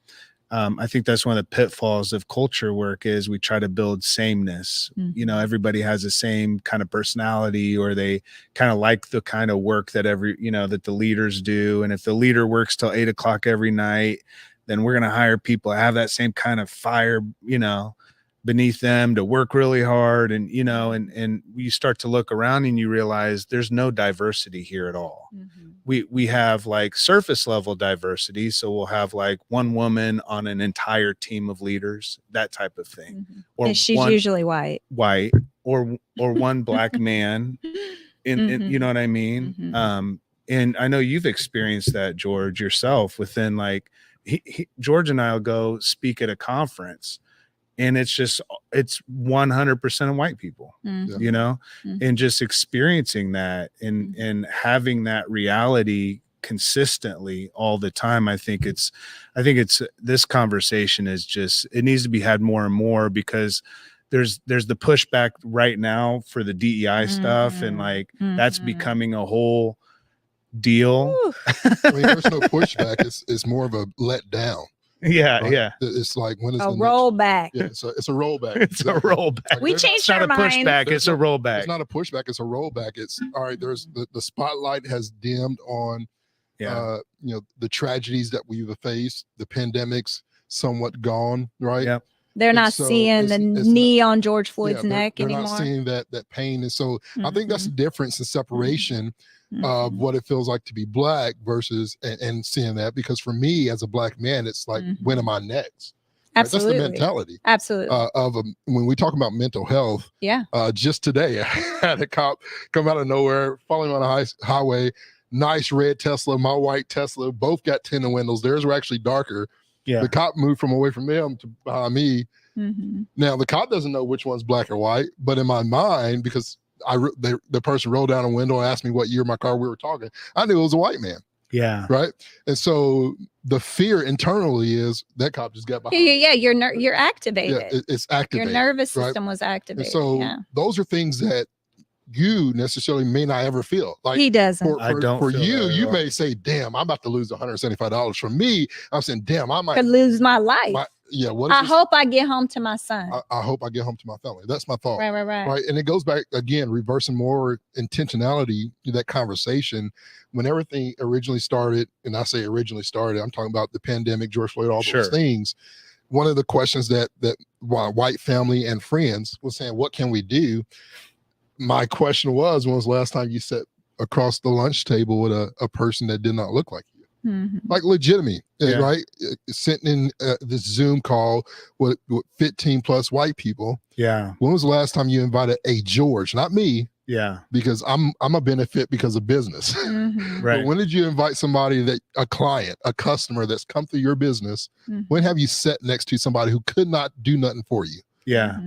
I think that's one of the pitfalls of culture work is we try to build sameness. Mm-hmm. Everybody has the same kind of personality or they kind of like the kind of work that that the leaders do. And if the leader works till 8:00 every night, then we're going to hire people that have that same kind of fire, beneath them to work really hard. And, and you start to look around and you realize there's no diversity here at all. Mm-hmm. We have like surface level diversity. So we'll have like one woman on an entire team of leaders, that type of thing. Mm-hmm. Or and she's usually white or one black man in you know what I mean? Mm-hmm. And I know you've experienced that, George, yourself within like George and I'll go speak at a conference. And it's 100% of white people, and just experiencing that and having that reality consistently all the time. I think it's this conversation is just, it needs to be had more and more because there's the pushback right now for the DEI stuff. And like, that's becoming a whole deal. I mean, there's no pushback. It's more of a let down. Yeah, right? yeah. It's like when is a rollback? Yeah, it's a rollback. It's a rollback. Like, we changed our mind. It's not a pushback. It's a rollback. It's not a pushback. It's a rollback. It's all right. There's the spotlight has dimmed on, the tragedies that we've faced. The pandemic's somewhat gone, right? Yeah. They're not seeing the knee on George Floyd's neck anymore. They're not seeing that pain, and so I think that's the difference in separation. Of what it feels like to be black versus and seeing that, because for me as a black man, it's like, when am I next? Absolutely. Right? That's the mentality. Absolutely. When we talk about mental health. Yeah. Just today, I had a cop come out of nowhere, following on a highway, nice red Tesla, my white Tesla, both got tinted windows. Theirs were actually darker. Yeah. The cop moved from away from him to behind me. Mm-hmm. Now the cop doesn't know which one's black or white, but in my mind, because the person rolled down a window and asked me what year my car we were talking, I knew it was a white man. Yeah. Right. And so the fear internally is that cop just got behind. Yeah. You're activated. Yeah, it's activated. Your nervous system was activated. And so those are things that you necessarily may not ever feel. Like he doesn't. I don't. For you, you may say, "Damn, I'm about to lose $175." For me, I'm saying, "Damn, I might could lose my life." I hope I get home to my son. I hope I get home to my family. That's my thought. Right. And it goes back again, reversing more intentionality to that conversation. When everything originally started, and I say originally started, I'm talking about the pandemic, George Floyd, all those things. One of the questions that white family and friends was saying, "What can we do?" my question was, when was the last time you sat across the lunch table with a person that did not look like you? Like legitimate, right? Sitting in this Zoom call with 15 plus white people. Yeah. When was the last time you invited a George, not me? Yeah. Because I'm a benefit because of business. Right. But when did you invite somebody a client, a customer that's come through your business? When have you sat next to somebody who could not do nothing for you? Yeah.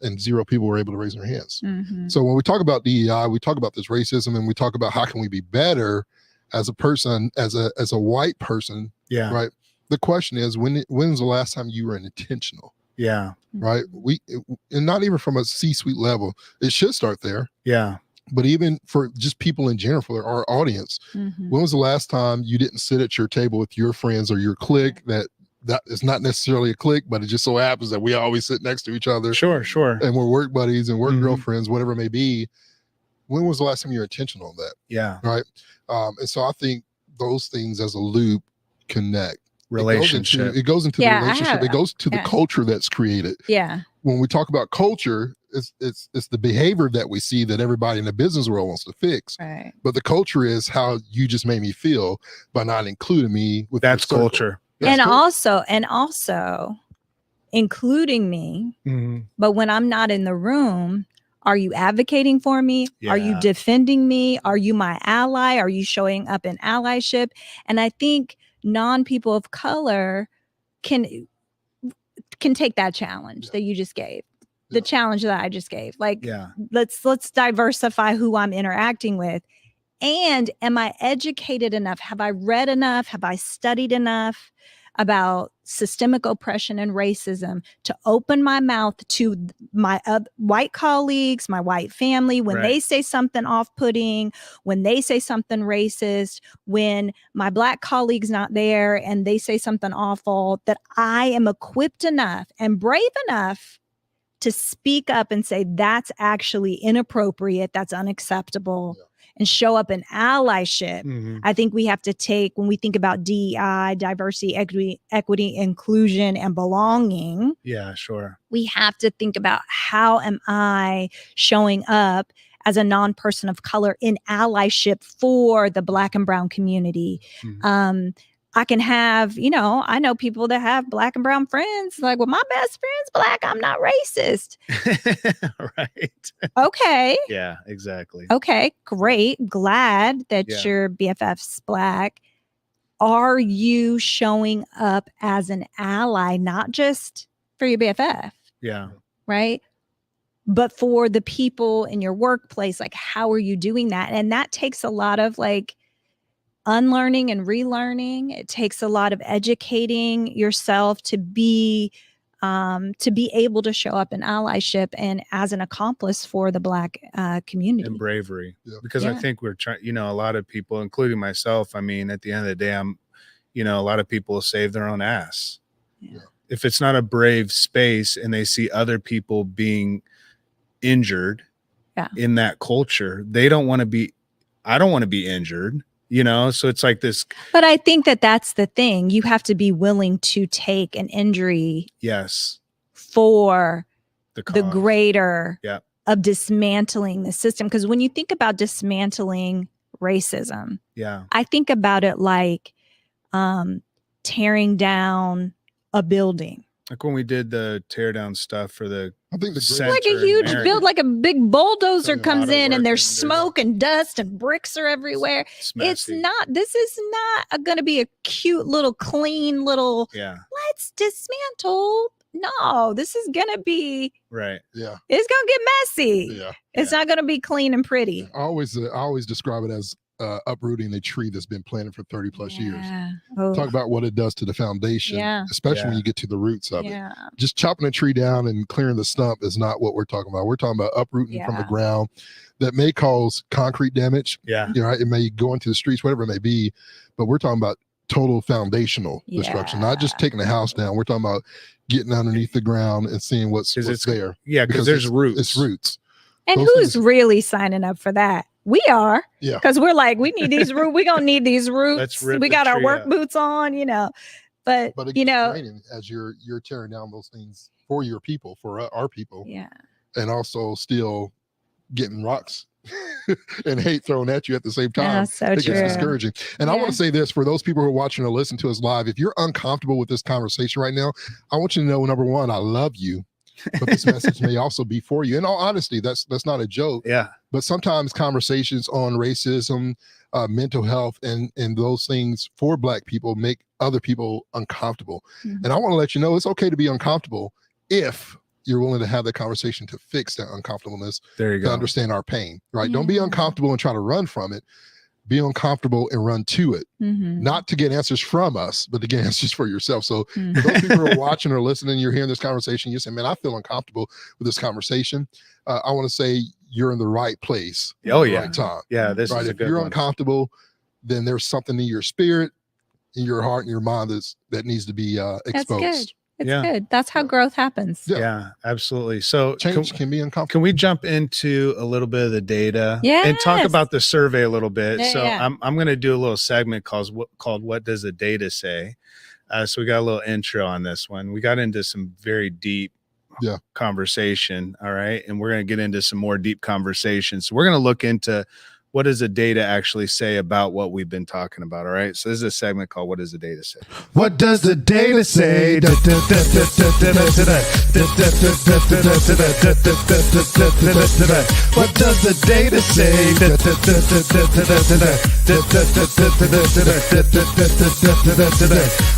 And 0 people were able to raise their hands. So when we talk about DEI, we talk about this racism, and we talk about how can we be better as a person, as a white person. Yeah. Right. The question is, when's the last time you were intentional? Yeah. Right. And not even from a C-suite level, it should start there. Yeah. But even for just people in general, for our audience, when was the last time you didn't sit at your table with your friends or your clique that is not necessarily a clique, but it just so happens that we always sit next to each other. Sure. And we're work buddies and work girlfriends, whatever it may be. When was the last time you were intentional on that? Yeah. Right. And so I think those things as a loop connect. Relationship. It goes into the relationship. It goes to the culture that's created. Yeah. When we talk about culture, it's the behavior that we see that everybody in the business world wants to fix. Right. But the culture is how you just made me feel by not including me with that's culture. And also including me. But when I'm not in the room, are you advocating for me? Yeah. Are you defending me? Are you my ally? Are you showing up in allyship? And I think non-people of color can take that challenge that you just gave, the challenge that I just gave. Like, let's diversify who I'm interacting with. And am I educated enough? Have I read enough? Have I studied enough about systemic oppression and racism to open my mouth to my white colleagues, my white family, when they say something off-putting, when they say something racist, when my Black colleague's not there and they say something awful, that I am equipped enough and brave enough to speak up and say, that's actually inappropriate, that's unacceptable. And show up in allyship. I think we have to take, when we think about DEI, diversity, equity, inclusion, and belonging. Yeah, sure. We have to think about, how am I showing up as a non-person of color in allyship for the Black and brown community? I can have, I know people that have Black and brown friends. Like, well, my best friend's Black, I'm not racist. Right. Okay. Yeah, exactly. Okay, great. Glad that your BFF's Black. Are you showing up as an ally, not just for your BFF? Yeah. Right? But for the people in your workplace, like, how are you doing that? And that takes a lot of unlearning and relearning. It takes a lot of educating yourself to be able to show up in allyship and as an accomplice for the Black community. And bravery. Because I think we're trying, a lot of people, including myself, I mean, at the end of the day, a lot of people save their own ass. If it's not a brave space and they see other people being injured in that culture, I don't want to be injured. So it's like this. But I think that's the thing. You have to be willing to take an injury. Yes. For the greater of dismantling the system. Because when you think about dismantling racism, I think about it like tearing down a building. Like when we did the tear down stuff for I think like a huge build, like a big bulldozer comes in and there's smoke and dust and bricks are everywhere. This is not going to be a cute little clean little, let's dismantle. No, this is going to be, right. Yeah. It's going to get messy. Yeah. It's not going to be clean and pretty. I always describe it as uprooting a tree that's been planted for 30 plus years. Talk about what it does to the foundation, especially when you get to the roots of it. Just chopping a tree down and clearing the stump is not what we're talking about. We're talking about uprooting from the ground that may cause concrete damage. It may go into the streets, whatever it may be, but we're talking about total foundational destruction, not just taking the house down. We're talking about getting underneath the ground and seeing what's there. Yeah, because there's roots. It's roots. And who's really signing up for that? We are, because we're like, we need these roots. We're going to need these roots. We got our work boots on, but as you're tearing down those things for your people, for our people. Yeah. And also still getting rocks and hate thrown at you at the same time. That's so it true. gets discouraging. And I want to say this for those people who are watching or listening to us live, if you're uncomfortable with this conversation right now, I want you to know, number one, I love you. But this message may also be for you. In all honesty, that's not a joke. Yeah. But sometimes conversations on racism, mental health, and those things for Black people make other people uncomfortable. Mm-hmm. And I want to let you know it's okay to be uncomfortable if you're willing to have the conversation to fix that uncomfortableness. There you go. To understand our pain, right? Don't be uncomfortable and try to run from it. Be uncomfortable and run to it. Not to get answers from us, but to get answers for yourself. So for those people who are watching or listening, you're hearing this conversation, you say, man, I feel uncomfortable with this conversation. I want to say you're in the right place. Oh, at the yeah. right time. Yeah, this Right. is a If good you're one. uncomfortable, then there's something in your spirit, in your heart, and your mind that needs to be exposed. That's good. It's good. That's how growth happens. Yeah, absolutely. So Change can be uncomfortable. Can we jump into a little bit of the data and talk about the survey a little bit? I'm going to do a little segment called What Does the Data Say? So we got a little intro on this one. We got into some very deep conversation. All right. And we're going to get into some more deep conversations. So we're going to look into what does the data actually say about what we've been talking about? All right. So this is a segment called What Does the Data Say? What does the data say? What does the data say?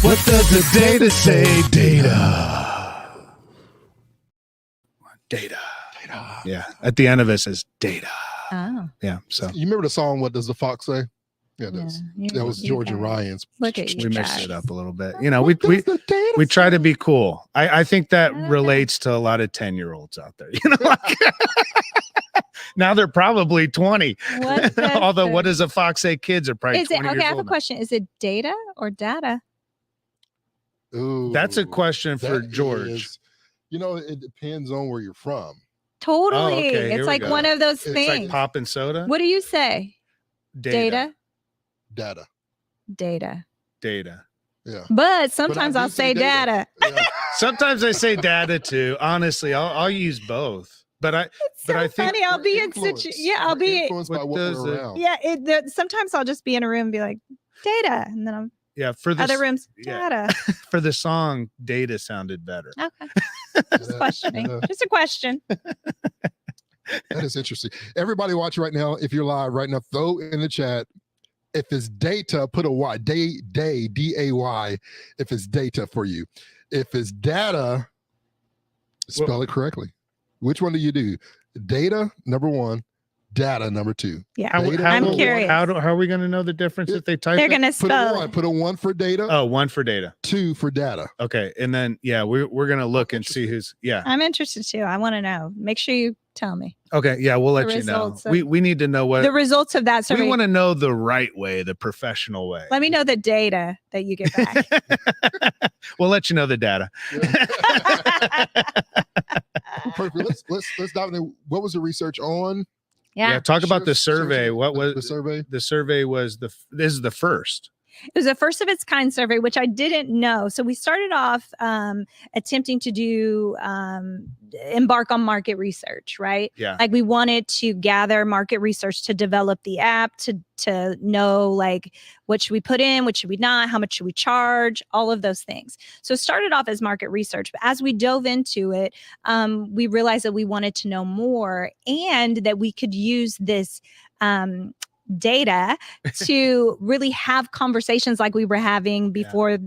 What does the data say? Data. Yeah. At the end of it says data. Oh. Yeah. So you remember the song What Does the Fox Say? Yeah, that was George and Ryan's. Look at you. We mixed it up a little bit. You know, we try to be cool. I think that relates to a lot of 10-year-olds out there. You know, like, now they're probably 20. Although what does a fox say? Kids are probably 20 years old. I have a question. Is it data or data? Ooh, that's a question for George. It depends on where you're from. Totally. Oh, okay, it's like one of those things. It's like pop and soda. What do you say? Data. Yeah. But sometimes I'll say data. Yeah. Sometimes I say data too. Honestly, I'll use both. But I think funny. I'll be I'll be influenced by what we're around. Yeah. Sometimes I'll just be in a room and be like data, and then I'm for the other rooms data. For the song, data sounded better. Okay. Just questioning. Just a question. That is interesting. Everybody watching right now, if you're live right now, throw in the chat. If it's data, put a Y. Day, D-A-Y. If it's data for you. If it's data, spell it correctly. Which one do you do? Data, number one. Data, number two. Yeah. I'm curious. How are we going to know the difference if they type They're it? going to spell Put a one for data. Oh, one for data. Two for data. Okay. And then, we're going to look and see who's, I'm interested too. I want to know. Make sure you tell me. Okay. Yeah. We'll let you know. We need to know what the results of that survey. We want to know the right way, the professional way. Let me know the data that you get back. We'll let you know the data. Perfect. Let's dive into what was the research on? Yeah. Talk about the survey. What was the survey? The survey was this is the first. It was a first of its kind survey, which I didn't know. So we started off attempting to do embark on market research, right? Yeah. Like we wanted to gather market research to develop the app, to know like what should we put in, what should we not, how much should we charge, all of those things. So it started off as market research, but as we dove into it, we realized that we wanted to know more and that we could use this data to really have conversations like we were having before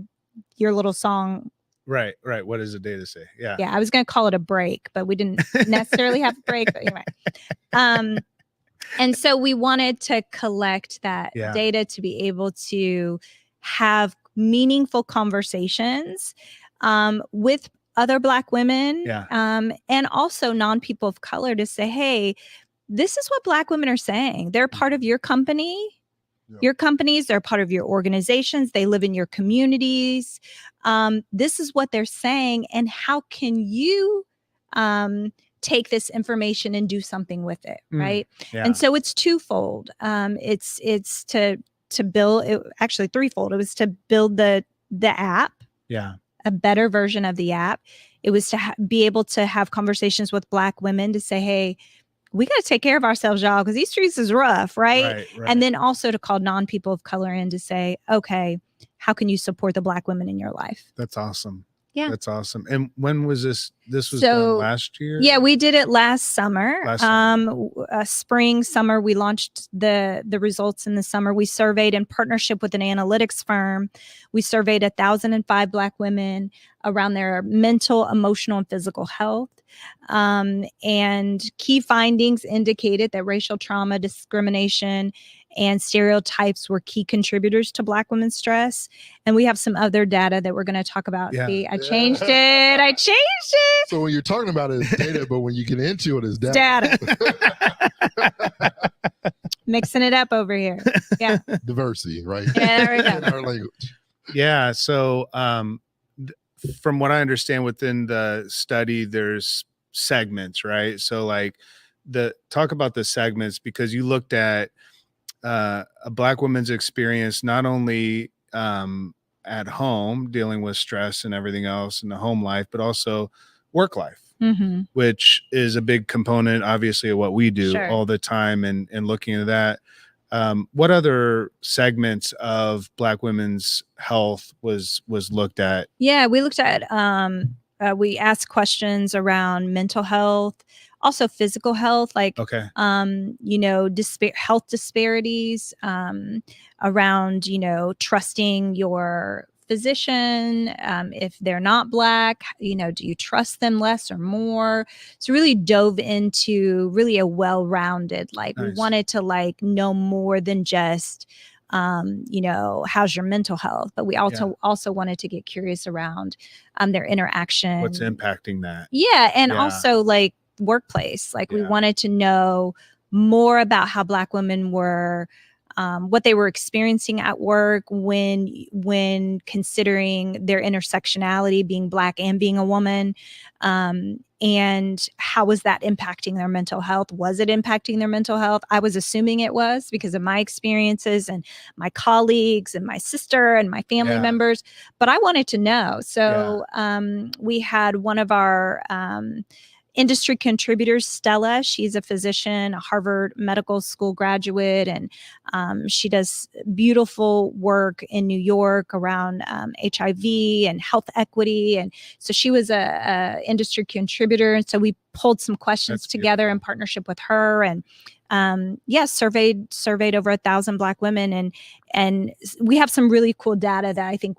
your little song. Right. What does the data say? Yeah. I was going to call it a break, but we didn't necessarily have a break. But anyway, and so we wanted to collect that data to be able to have meaningful conversations with other Black women, and also non-people of color to say, hey, this is what Black women are saying. They're part of your company, your companies, they're part of your organizations. They live in your communities. This is what they're saying. And how can you take this information and do something with it? Right. Yeah. And so it's twofold. It's to build it, actually threefold. It was to build the app. Yeah. A better version of the app. It was to be able to have conversations with Black women to say, hey, we got to take care of ourselves, y'all, because these streets is rough, right? Right. And then also to call non-people of color in to say, okay, how can you support the Black women in your life? That's awesome. Yeah. That's awesome. And when was this? This was done last year? Yeah, we did it last summer. Spring, summer, we launched the results in the summer. We surveyed in partnership with an analytics firm. We surveyed 1,005 Black women around their mental, emotional, and physical health. And key findings indicated that racial trauma, discrimination, and stereotypes were key contributors to Black women's stress. And we have some other data that we're going to talk about. Yeah. See, I changed it. So when you're talking about it, it's data, but when you get into it, it's data. Mixing it up over here. Yeah. Diversity, right? Yeah, there we go. In our language. Yeah. So from what I understand within the study, there's segments, right? So like talk about the segments, because you looked at a Black woman's experience, not only at home dealing with stress and everything else in the home life, but also work life, which is a big component, obviously, of what we do all the time. And looking into that, what other segments of Black women's health was looked at? Yeah, we looked at, we asked questions around mental health, also physical health, like, health disparities, around, trusting your physician, if they're not Black, do you trust them less or more? So really dove into really a well-rounded, like, we wanted to know more than just, how's your mental health, but we also wanted to get curious around their interaction. What's impacting that? Yeah. And also workplace, we wanted to know more about how Black women were, what they were experiencing at work when considering their intersectionality, being Black and being a woman, and how was that impacting their mental health? Was it impacting their mental health? I was assuming it was because of my experiences and my colleagues and my sister and my family members, but I wanted to know. So we had one of our industry contributors, Stella. She's a physician, a Harvard Medical School graduate, and she does beautiful work in New York around HIV and health equity. And so she was a industry contributor. And so we pulled some questions together in partnership with her, and surveyed over 1,000 Black women, and we have some really cool data that I think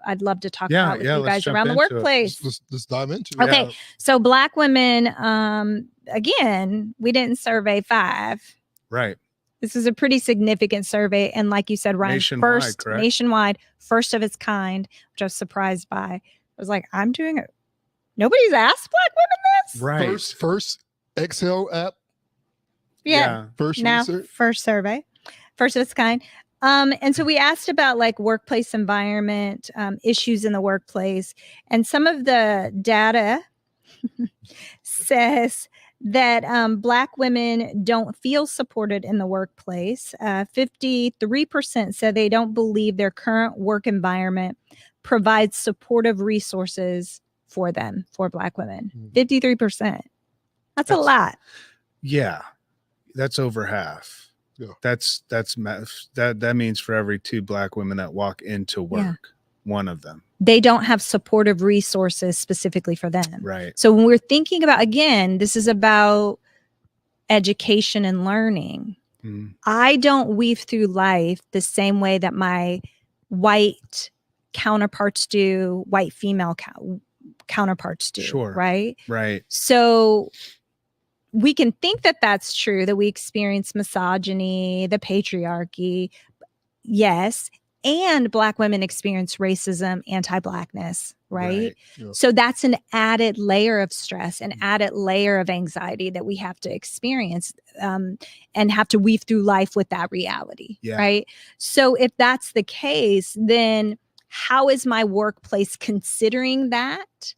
I'd love to talk about with you guys around the workplace. Let's dive into it. Okay, so Black women, again, we didn't survey 5. Right. This is a pretty significant survey, and like you said, Ryan, nationwide, first of its kind, which I was surprised by. I was like, I'm doing it. Nobody's asked Black women this. Right. First Excel app. Yeah. First survey, first of its kind. And so we asked about workplace environment, issues in the workplace. And some of the data says that Black women don't feel supported in the workplace. 53% said they don't believe their current work environment provides supportive resources for them, for Black women. 53%. That's a lot. Yeah. That's over half. Yeah. That means for every 2 Black women that walk into work, one of them. They don't have supportive resources specifically for them. Right. So when we're thinking about, again, this is about education and learning. I don't weave through life the same way that my white counterparts do, white female counterparts do. Sure. Right. Right. So we can think that that's true, that we experience misogyny, the patriarchy. Yes. And Black women experience racism, anti-Blackness, right? Yeah. So that's an added layer of stress, an added layer of anxiety that we have to experience, and have to weave through life with that reality, right? So if that's the case, then how is my workplace considering that?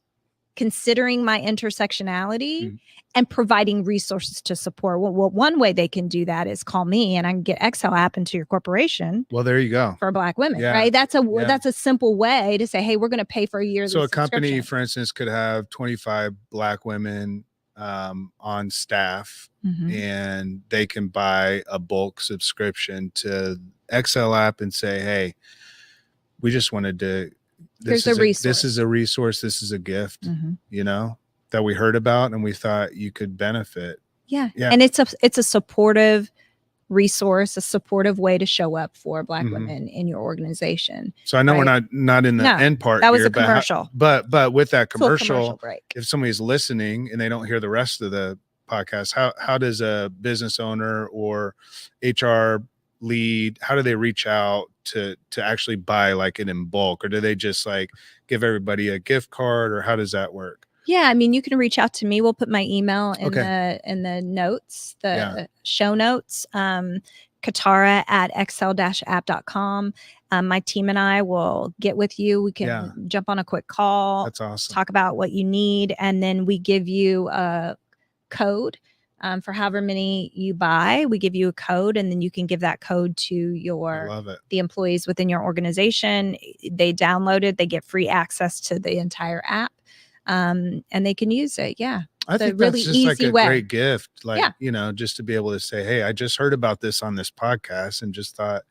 Considering my intersectionality and providing resources to support. Well, one way they can do that is call me and I can get Excel app into your corporation. Well, there you go. For Black women, right? That's a simple way to say, hey, we're going to pay for a yearly So a company, for instance, could have 25 Black women on staff, and they can buy a bulk subscription to Excel app and say, hey, we just wanted to, this is a resource. This is a gift, that we heard about and we thought you could benefit. Yeah. And it's a supportive resource, a supportive way to show up for Black women in your organization. So I know we're not in the end part. That was here, a commercial. But with that commercial break. If somebody's listening and they don't hear the rest of the podcast, how does a business owner or HR lead, how do they reach out to actually buy like it in bulk, or do they just like give everybody a gift card, or how does that work? Yeah, I mean, you can reach out to me. We'll put my email in the notes, show notes. Katara at excel-app.com. My team and I will get with you. We can jump on a quick call. That's awesome. Talk about what you need, and then we give you a code for however many you buy. We give you a code, and then you can give that code to the employees within your organization. They download it. They get free access to the entire app. And they can use it. Yeah. I think really that's just like a great gift. Like, just to be able to say, hey, I just heard about this on this podcast and just thought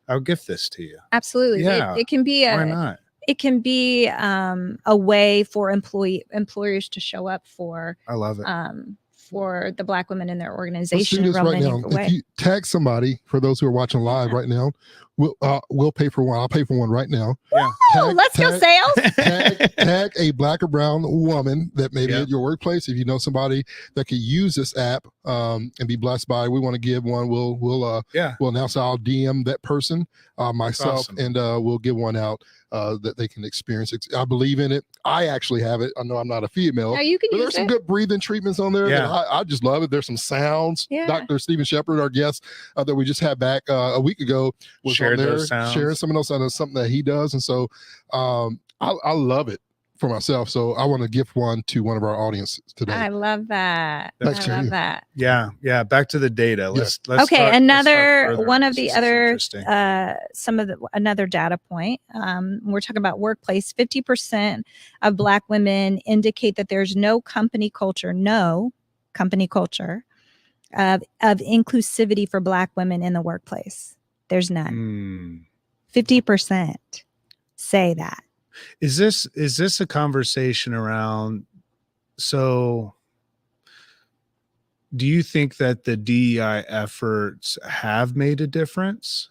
I'll gift this to you. Absolutely. Yeah. It can be why not? It can be a way for employers to show up for, I love it. For the Black women in their organization. Let's do this right now. If you tag somebody, for those who are watching live right now, we'll pay for one. I'll pay for one right now. Yeah. Let's go sales. Tag a Black or brown woman that maybe at your workplace. If you know somebody that could use this app and be blessed by it, we want to give one. We'll announce. I'll DM that person myself, and we'll give one out that they can experience. I believe in it. I actually have it. I know I'm not a female. No, you can use there's some good breathing treatments on there. Yeah. I just love it. There's some sounds. Yeah. Dr. Stephen Shepard, our guest that we just had back a week ago, was on there sharing some of those sounds, something that he does. And so I love it for myself. So I want to gift one to one of our audience today. I love that. That. Yeah. Yeah. Back to the data. Let's okay. Another one of the other, another data point. We're talking about workplace. 50% of Black women indicate that there's no company culture of inclusivity for Black women in the workplace. There's none. 50% say that. Is this a conversation around, so do you think that the DEI efforts have made a difference?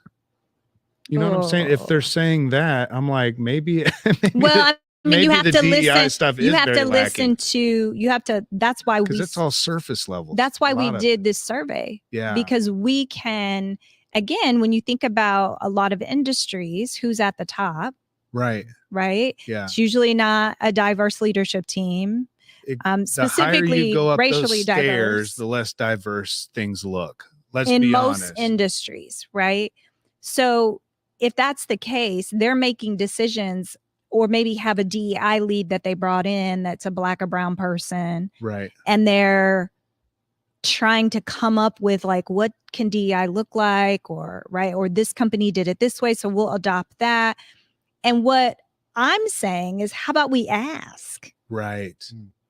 You know what I'm saying? If they're saying that, I'm like, maybe well, I mean, you have to listen. Stuff you is have to listen lacking. to. You have to. That's why because it's all surface level. That's why we did this survey. Yeah, because we can. Again, when you think about a lot of industries, who's at the top? Right. Yeah. It's usually not a diverse leadership team. Specifically, the higher you go up racially those stairs, diverse. The less diverse things look. Let's in be most honest. Industries, right? So if that's the case, they're making decisions, or maybe have a DEI lead that they brought in that's a Black or brown person, right? And they're trying to come up with like, what can DEI look like, or this company did it this way, so we'll adopt that. And what I'm saying is, how about we ask? Right.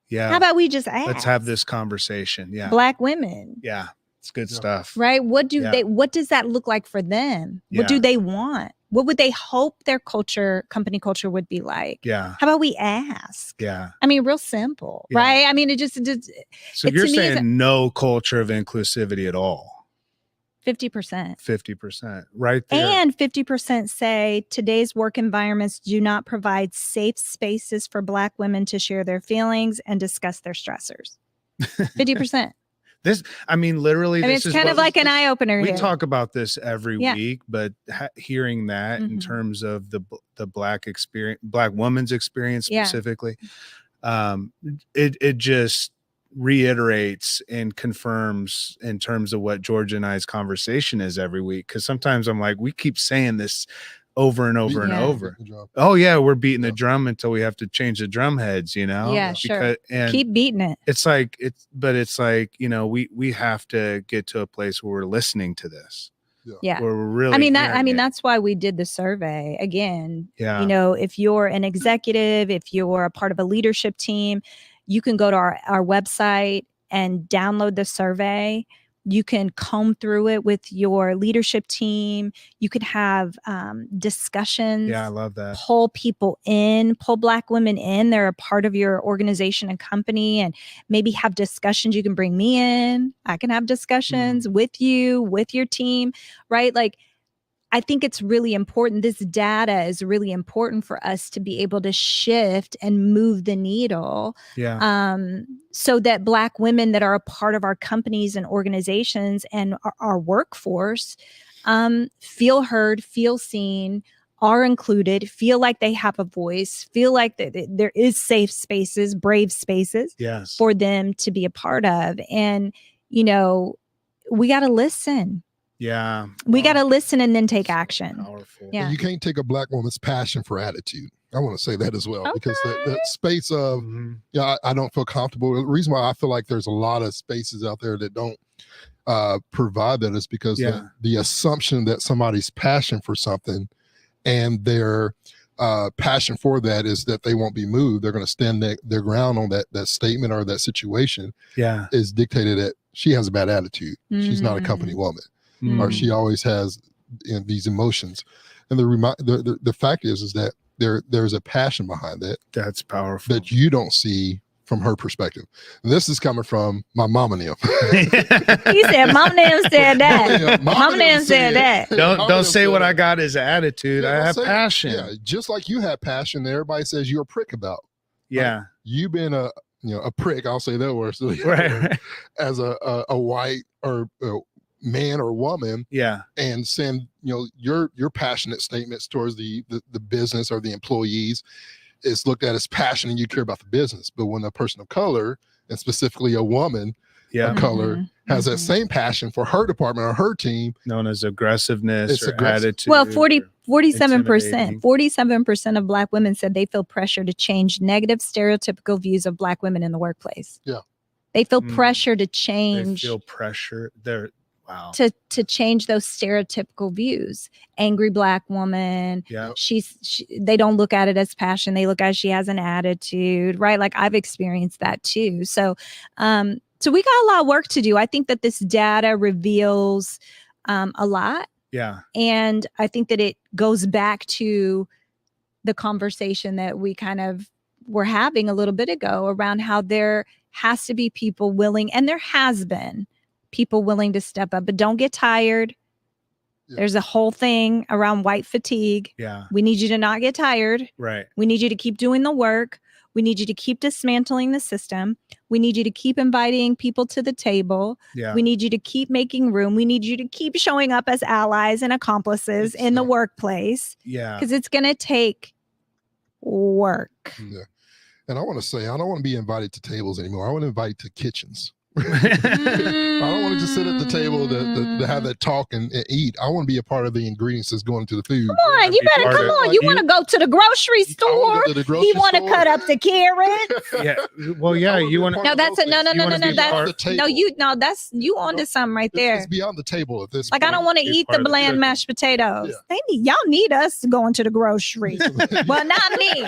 Yeah. How about we just ask? Let's have this conversation. Yeah. Black women. Yeah. It's good stuff. Right. What does that look like for them? Yeah. What do they want? What would they hope their company culture would be like? Yeah. How about we ask? Yeah. I mean, real simple, right? I mean, so you're saying no culture of inclusivity at all? 50%. 50%. Right there. And 50% say today's work environments do not provide safe spaces for Black women to share their feelings and discuss their stressors. 50%. Literally, it's kind of like an eye opener. We talk about this every week, but hearing that in terms of the Black experience, Black woman's experience specifically, it just reiterates and confirms in terms of what Georgia and I's conversation is every week. Because sometimes I'm like, we keep saying this over and over and over. Oh yeah, we're beating the drum until we have to change the drum heads, Yeah, sure. And keep beating it. It's like we have to get to a place where we're listening to this. Yeah. Where we're really that's why we did the survey again. Yeah. If you're an executive, if you're a part of a leadership team, you can go to our website and download the survey. You can comb through it with your leadership team. You could have discussions. Yeah, I love that. Pull people in, pull Black women in. They're a part of your organization and company, and maybe have discussions. You can bring me in. I can have discussions with you, with your team, right? Like, I think it's really important. This data is really important for us to be able to shift and move the needle. Yeah. So that Black women that are a part of our companies and organizations and our workforce feel heard, feel seen, are included, feel like they have a voice, feel like there is safe spaces, brave spaces for them to be a part of. And, you know, we got to listen. Yeah. We got to listen and then take action. Powerful. Yeah. And you can't take a Black woman's passion for attitude. I want to say that as well, because that space of, I don't feel comfortable. The reason why I feel like there's a lot of spaces out there that don't provide that is because the assumption that somebody's passion for something and their passion for that is that they won't be moved. They're going to stand their ground on that statement or that situation is dictated that she has a bad attitude. She's not a company woman. Or she always has these emotions, and the fact is that there's a passion behind that. That's powerful. That you don't see from her perspective. And this is coming from my mom and them. He said, "Mom and them said that. Mom and them said that." Don't say what I got is attitude. Yeah, I have passion. Yeah, just like you have passion that everybody says you're a prick about. Yeah, like, you've been a prick. I'll say that word. So, right. As a white or man or woman, and saying your passionate statements towards the business or the employees is looked at as passion, and you care about the business. But when a person of color, and specifically a woman of color, has that same passion for her department or her team, known as aggressiveness or attitude. Well, 47% of Black women said they feel pressure to change negative stereotypical views of Black women in the workplace. Yeah, they feel pressure to change. They feel pressure. Wow. To change those stereotypical views. Angry Black woman. Yeah. They don't look at it as passion. They look at she has an attitude, right? Like, I've experienced that too. So we got a lot of work to do. I think that this data reveals a lot. Yeah. And I think that it goes back to the conversation that we kind of were having a little bit ago around how there has to be people willing, and there has been people willing to step up, but don't get tired. There's a whole thing around white fatigue. Yeah. We need you to not get tired. Right. We need you to keep doing the work. We need you to keep dismantling the system. We need you to keep inviting people to the table. Yeah. We need you to keep making room. We need you to keep showing up as allies and accomplices in the workplace. Yeah. Because it's going to take work. Yeah. And I want to say, I don't want to be invited to tables anymore. I want to invite to kitchens. I don't want to just sit at the table to have that talk and eat. I want to be a part of the ingredients that's going into the food. Come on, you better come on. You want to go to the grocery store? You want to cut up the carrots? Yeah. Well, yeah. You want to? No, that's a no. That's no. That's you onto something right there. It's beyond the table at this. Like, I don't want to eat the bland mashed potatoes. Yeah. Y'all need us to go into the grocery. Well, not me.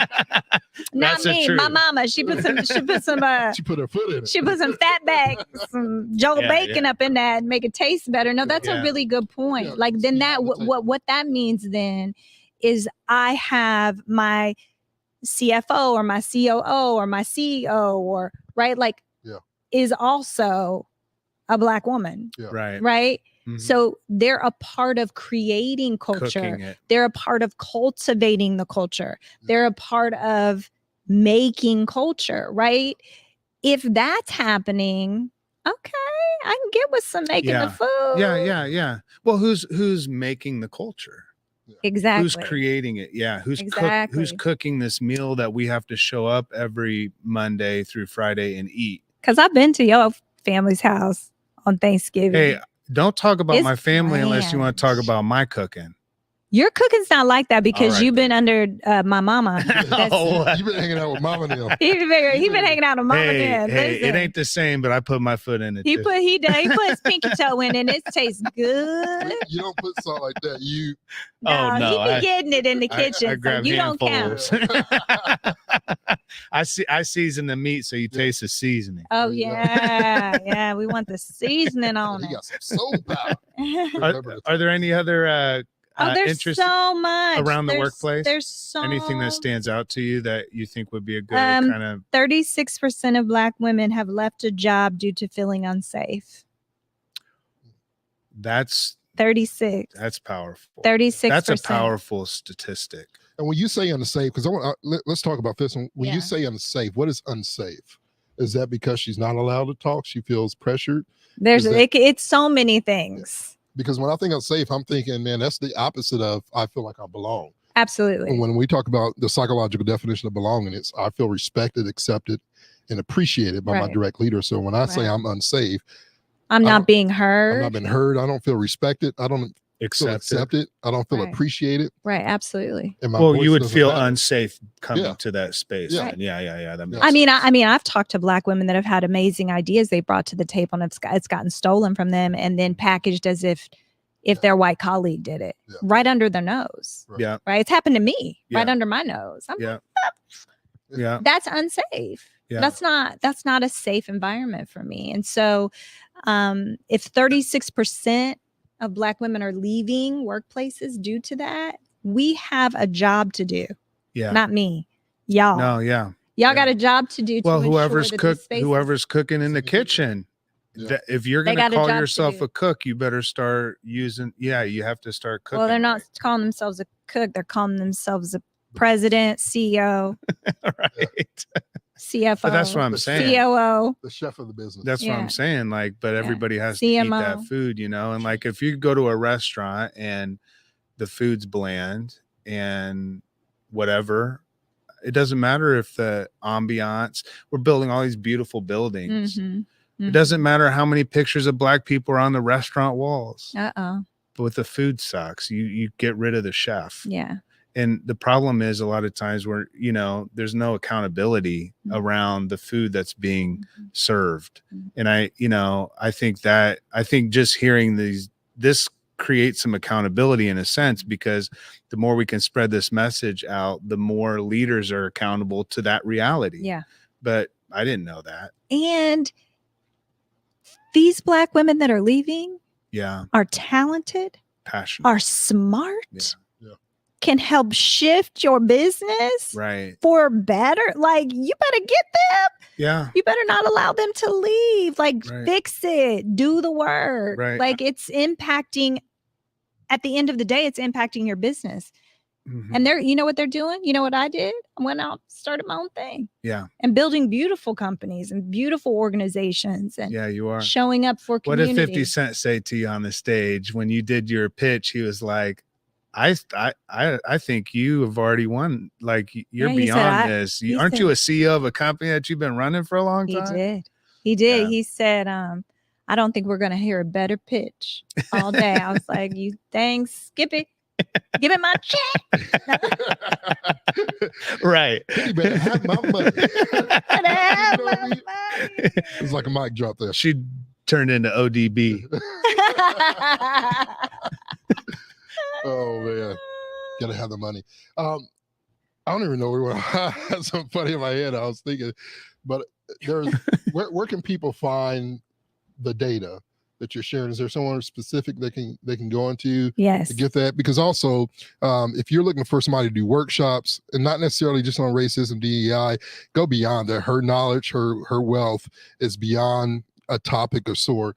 Not me. My mama. She put her foot in it. She put some fat bags. Some Joe Bacon up in that and make it taste better. No, that's a really good point. Yeah, like, then that what that means then is I have my CFO or my COO or my CEO or is also a Black woman. Yeah. Right. Mm-hmm. So they're a part of creating culture. They're a part of cultivating the culture. They're a part of making culture. Right. If that's happening, okay, I can get with some making the food. Yeah. Well, who's making the culture? Exactly. Who's creating it? Yeah. Who's cooking this meal that we have to show up every Monday through Friday and eat? Because I've been to your family's house on Thanksgiving. Hey, don't talk about my family unless you want to talk about my cooking. Your cooking's not like that because right, you've been under my mama. You've been hanging out with Mama now. He been hanging out with mama. Then Hey, it ain't the same, but I put my foot in it. He too. put his pinky toe in, and it tastes good. You don't put salt like that. You Oh, no, he be getting it in the kitchen. I grab so you don't count. handfuls. I season the meat so you taste the seasoning. Oh yeah, we want the seasoning on he it. got some soul power. Are there any other there's interest so much around the workplace? There's so anything that stands out to you that you think would be a good kind of 36% of Black women have left a job due to feeling unsafe. That's 36. That's powerful. 36%. That's a powerful statistic. And when you say unsafe, because let's talk about this one. When you say unsafe, what is unsafe? Is that because she's not allowed to talk? She feels pressured? It's so many things. Because when I think unsafe, I'm thinking, man, that's the opposite of I feel like I belong. Absolutely. And when we talk about the psychological definition of belonging, it's I feel respected, accepted, and appreciated by my direct leader. So when I say I'm unsafe, I'm not being heard. I'm not being heard. I don't feel respected. I don't feel accepted. I don't feel Right. appreciated. Right. Absolutely. And my Well, voice you would doesn't feel matter. unsafe coming to that space. Yeah. Then. Yeah. That makes I sense. mean, I've talked to Black women that have had amazing ideas they brought to the table, and it's gotten stolen from them and then packaged as if their white colleague did it right under their nose. Right. Yeah. Right. It's happened to me right Yeah. under my nose. Yeah. That's unsafe. Yeah. That's not a safe environment for me. And so if 36% of Black women are leaving workplaces due to that, we have a job to do. Yeah. Not me. Y'all. No, yeah. Y'all got a job to do. Well, to whoever's ensure that these whoever's cooking in the kitchen. Yeah. If you're They going to got a call job to yourself do. a cook, you better start using. Yeah, you have to start cooking. Well, they're not right. calling themselves a cook. They're calling themselves a president, CEO, right. CFO. But that's what I'm saying. COO. The chef of the business. That's what I'm saying. Like, but everybody has CMO. to eat that food, And like, if you go to a restaurant and the food's bland and whatever, it doesn't matter if the ambiance. We're building all these beautiful buildings. Mm-hmm. It doesn't matter how many pictures of Black people are on the restaurant walls. Uh-oh. But with the food sucks, you get rid of the chef. Yeah. And the problem is a lot of times where, there's no accountability around the food that's being served. And I think just hearing this creates some accountability in a sense, because the more we can spread this message out, the more leaders are accountable to that reality. Yeah. But I didn't know that. And these Black women that are leaving Yeah. are talented, Passionate. are smart, Yeah. can help shift your business Right. for better. Like, you better get them. Yeah. You better not allow them to leave. Like, Right. fix it, do the work. Right. Like, it's impacting, at the end of the day, it's impacting your business. Mhm. And you know what they're doing? You know what I did? I went out, started my own thing. Yeah. And building beautiful companies and beautiful organizations and Yeah, you are. showing up for What community. did 50 Cent say to you on the stage when you did your pitch? He was like, I think you have already won. Like, you're Yeah, he said, beyond this. he Aren't said- you a CEO of a company that you've been running for a long time? He did. Yeah. He said, I don't think we're going to hear a better pitch all day. I was like, you thanks, Skippy. Give me my check. Right. You better have my money. Better have You know what I my mean? money. It's like a mic drop there. She turned into ODB. Oh man, gotta have the money. I don't even know where I had something funny in my head. I was thinking, but there's where can people find the data that you're sharing? Is there someone specific they can go into Yes. to get that? Because also, if you're looking for somebody to do workshops, and not necessarily just on racism, DEI, go beyond that. Her knowledge, her wealth is beyond a topic of sort.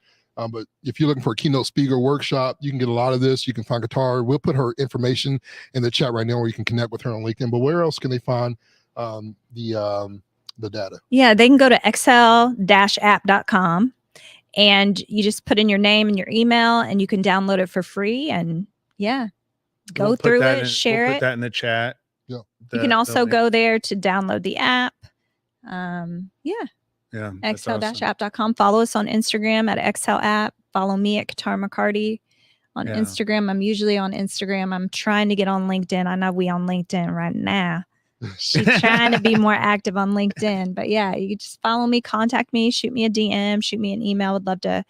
But if you're looking for a keynote speaker workshop, you can get a lot of this. You can find Katara. We'll put her information in the chat right now where you can connect with her on LinkedIn. But where else can they find the data? Yeah, they can go to excel-app.com and you just put in your name and your email and you can download it for free. And go We'll put through that it, in- share we'll it. Put that in the chat. Yeah. You can also go there to download the app. Yeah. that's awesome. Excel-app.com. Follow us on Instagram at Excel App. Follow me at Katara McCarty on Yeah. Instagram. I'm usually on Instagram. I'm trying to get on LinkedIn. I know we on LinkedIn right now. She's trying to be more active on LinkedIn. But yeah, you can just follow me, contact me, shoot me a DM, shoot me an email. Would love to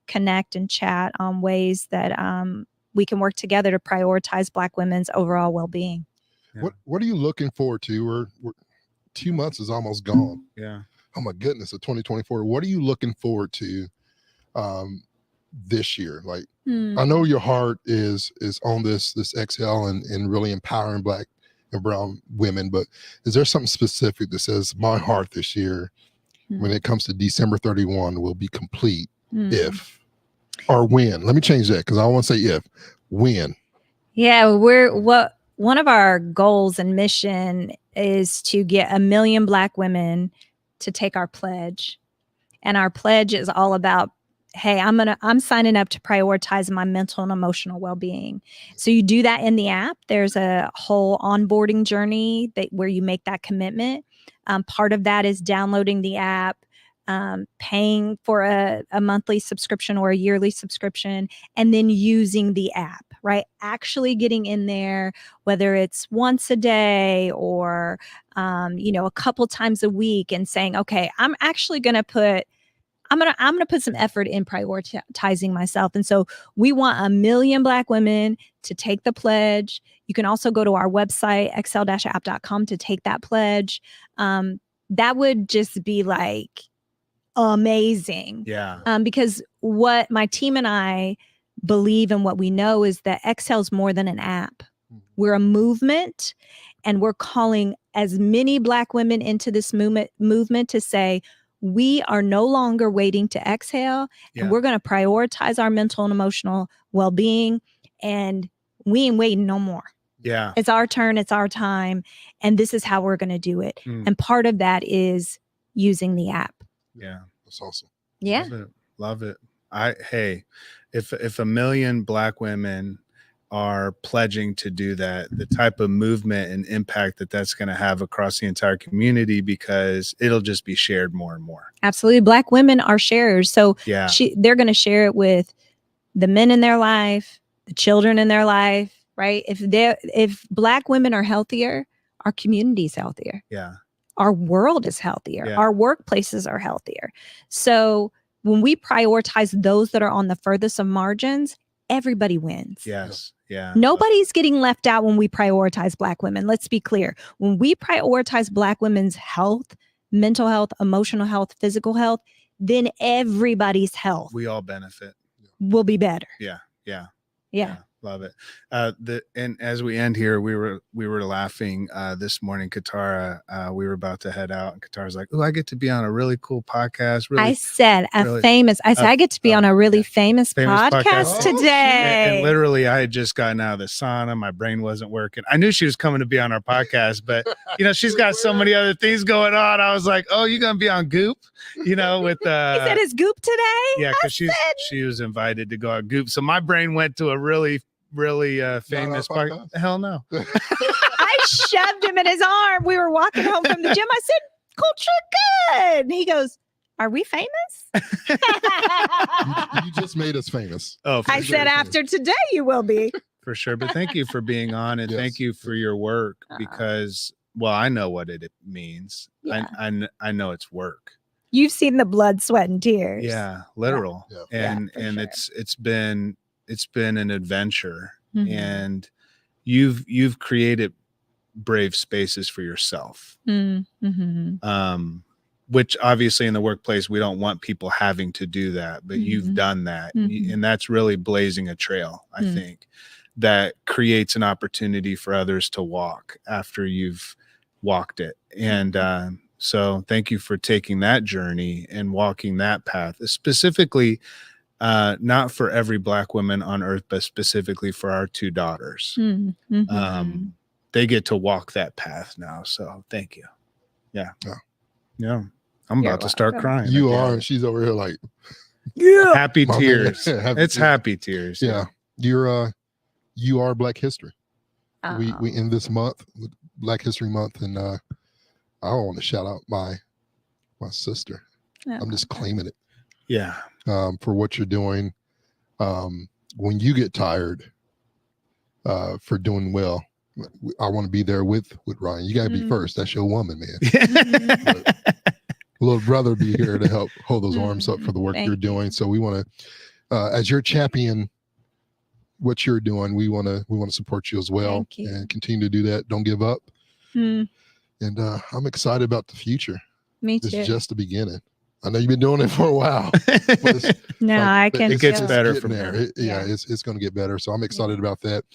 connect and chat on ways that we can work together to prioritize Black women's overall well-being. Yeah. What are you looking forward to? We're 2 months is almost gone. Yeah. Oh my goodness, of 2024. What are you looking forward to this year? Like, I know your heart is on this exhale and really empowering Black and brown women, but is there something specific that says my heart this year when it comes to December 31 will be complete if or when? Let me change that because I don't want to say if. When? Yeah, one of our goals and mission is to get 1 million Black women to take our pledge. And our pledge is all about, hey, I'm signing up to prioritize my mental and emotional well-being. So you do that in the app. There's a whole onboarding journey where you make that commitment. Part of that is downloading the app, paying for a monthly subscription or a yearly subscription, and then using the app, right? Actually getting in there, whether it's once a day or, a couple times a week, and saying, okay, I'm actually going to put some effort in prioritizing myself. And so we want 1 million Black women to take the pledge. You can also go to our website, excel-app.com, to take that pledge. That would just be like amazing. Yeah. Because what my team and I believe and what we know is that Excel's more than an app. We're a movement, and we're calling as many Black women into this movement to say, we are no longer waiting to exhale, and we're going to prioritize our mental and emotional well-being, and we ain't waiting no more. Yeah. It's our turn. It's our time. And this is how we're going to do it. And part of that is using the app. Yeah. That's awesome. Yeah. Love it. If 1 million Black women are pledging to do that, the type of movement and impact that's going to have across the entire community, because it'll just be shared more and more. Absolutely. Black women are sharers. So Yeah. they're going to share it with the men in their life, the children in their life, right? If Black women are healthier, our community's healthier. Yeah. Our world is healthier. Yeah. Our workplaces are healthier. So when we prioritize those that are on the furthest of margins, everybody wins. Yes. Yeah. Nobody's getting left out when we prioritize Black women. Let's be clear. When we prioritize Black women's health, mental health, emotional health, physical health, then everybody's health We all benefit. will be better. Yeah. Yeah. Love it. And as we end here, we were laughing this morning. Katara, we were about to head out, and Katara's like, "Oh, I get to be on a really cool podcast." Really, I said I get to be on a really famous podcast today. And literally, I had just gotten out of the sauna. My brain wasn't working. I knew she was coming to be on our podcast, but she's got so many other things going on. I was like, "Oh, you're gonna be on Goop?" With He said it's Goop today. Yeah, because she was invited to go on Goop. So my brain went to a really famous podcast. Hell no. I shoved him in his arm. We were walking home from the gym. I said, "Culture good." And he goes, "Are we famous?" You just made us famous. Oh, I said, "After today, you will be." For sure. But thank you for being on, and thank you for your work, because, well, I know what it means. Yeah. I know it's work. You've seen the blood, sweat, and tears. Yeah, literal. Yeah. And sure. it's been an adventure, Mhm. and you've created brave spaces for yourself. Mm-hmm. Which obviously in the workplace, we don't want people having to do that, but you've done that. And that's really blazing a trail, I think, that creates an opportunity for others to walk after you've walked it. And so thank you for taking that journey and walking that path, specifically not for every Black woman on earth, but specifically for our 2 daughters. They get to walk that path now. So thank you. Yeah. I'm about to start crying. You are, and she's over here like, happy tears. It's happy tears. Yeah. You are Black History. Oh. We end this month, Black History Month, and I want to shout out my sister. I'm just claiming it. Yeah. For what you're doing. when you get tired for doing well, I want to be there with Ryan. You got to be first. That's your woman, man. Little brother be here to help hold those arms up for the work you're doing. So we want to, as your champion, what you're doing, we want to support you as well and continue to do that. Don't give up. And I'm excited about the future. Me too. It's just the beginning. I know you've been doing it for a while. It gets better from there. It's going to get better. So I'm excited about that.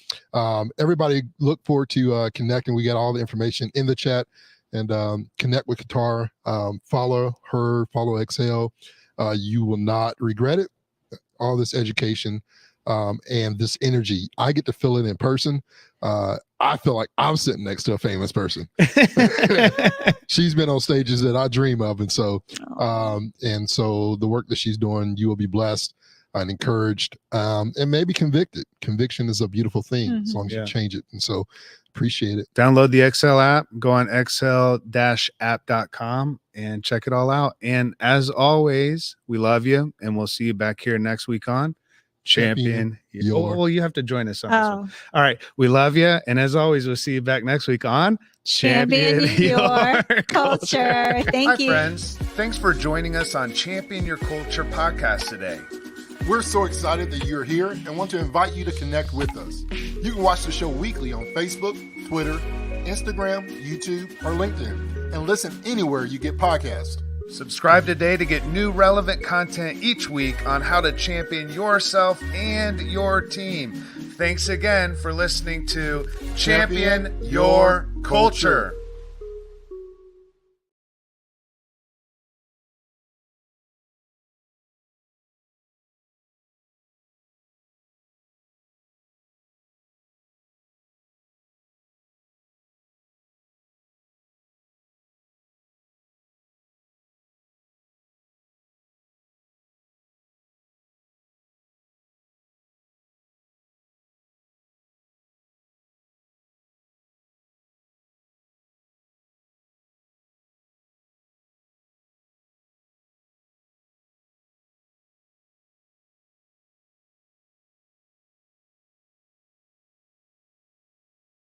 Everybody look forward to connecting. We got all the information in the chat, and connect with Katara. Follow her, follow Excel. You will not regret it. All this education and this energy, I get to feel it in person. I feel like I'm sitting next to a famous person. She's been on stages that I dream of. And so the work that she's doing, you will be blessed and encouraged, and maybe convicted. Conviction is a beautiful thing as long as you change it. And so appreciate it. Download the Excel app, go on excel-app.com and check it all out. And as always, we love you, and we'll see you back here next week on Champion Your. You have to join us on this one. All right. We love you. And as always, we'll see you back next week on Champion Your Culture. Thank you. Hi, friends. Thanks for joining us on Champion Your Culture podcast today. We're so excited that you're here and want to invite you to connect with us. You can watch the show weekly on Facebook, Twitter, Instagram, YouTube, or LinkedIn, and listen anywhere you get podcasts. Subscribe today to get new relevant content each week on how to champion yourself and your team. Thanks again for listening to Champion Your Culture.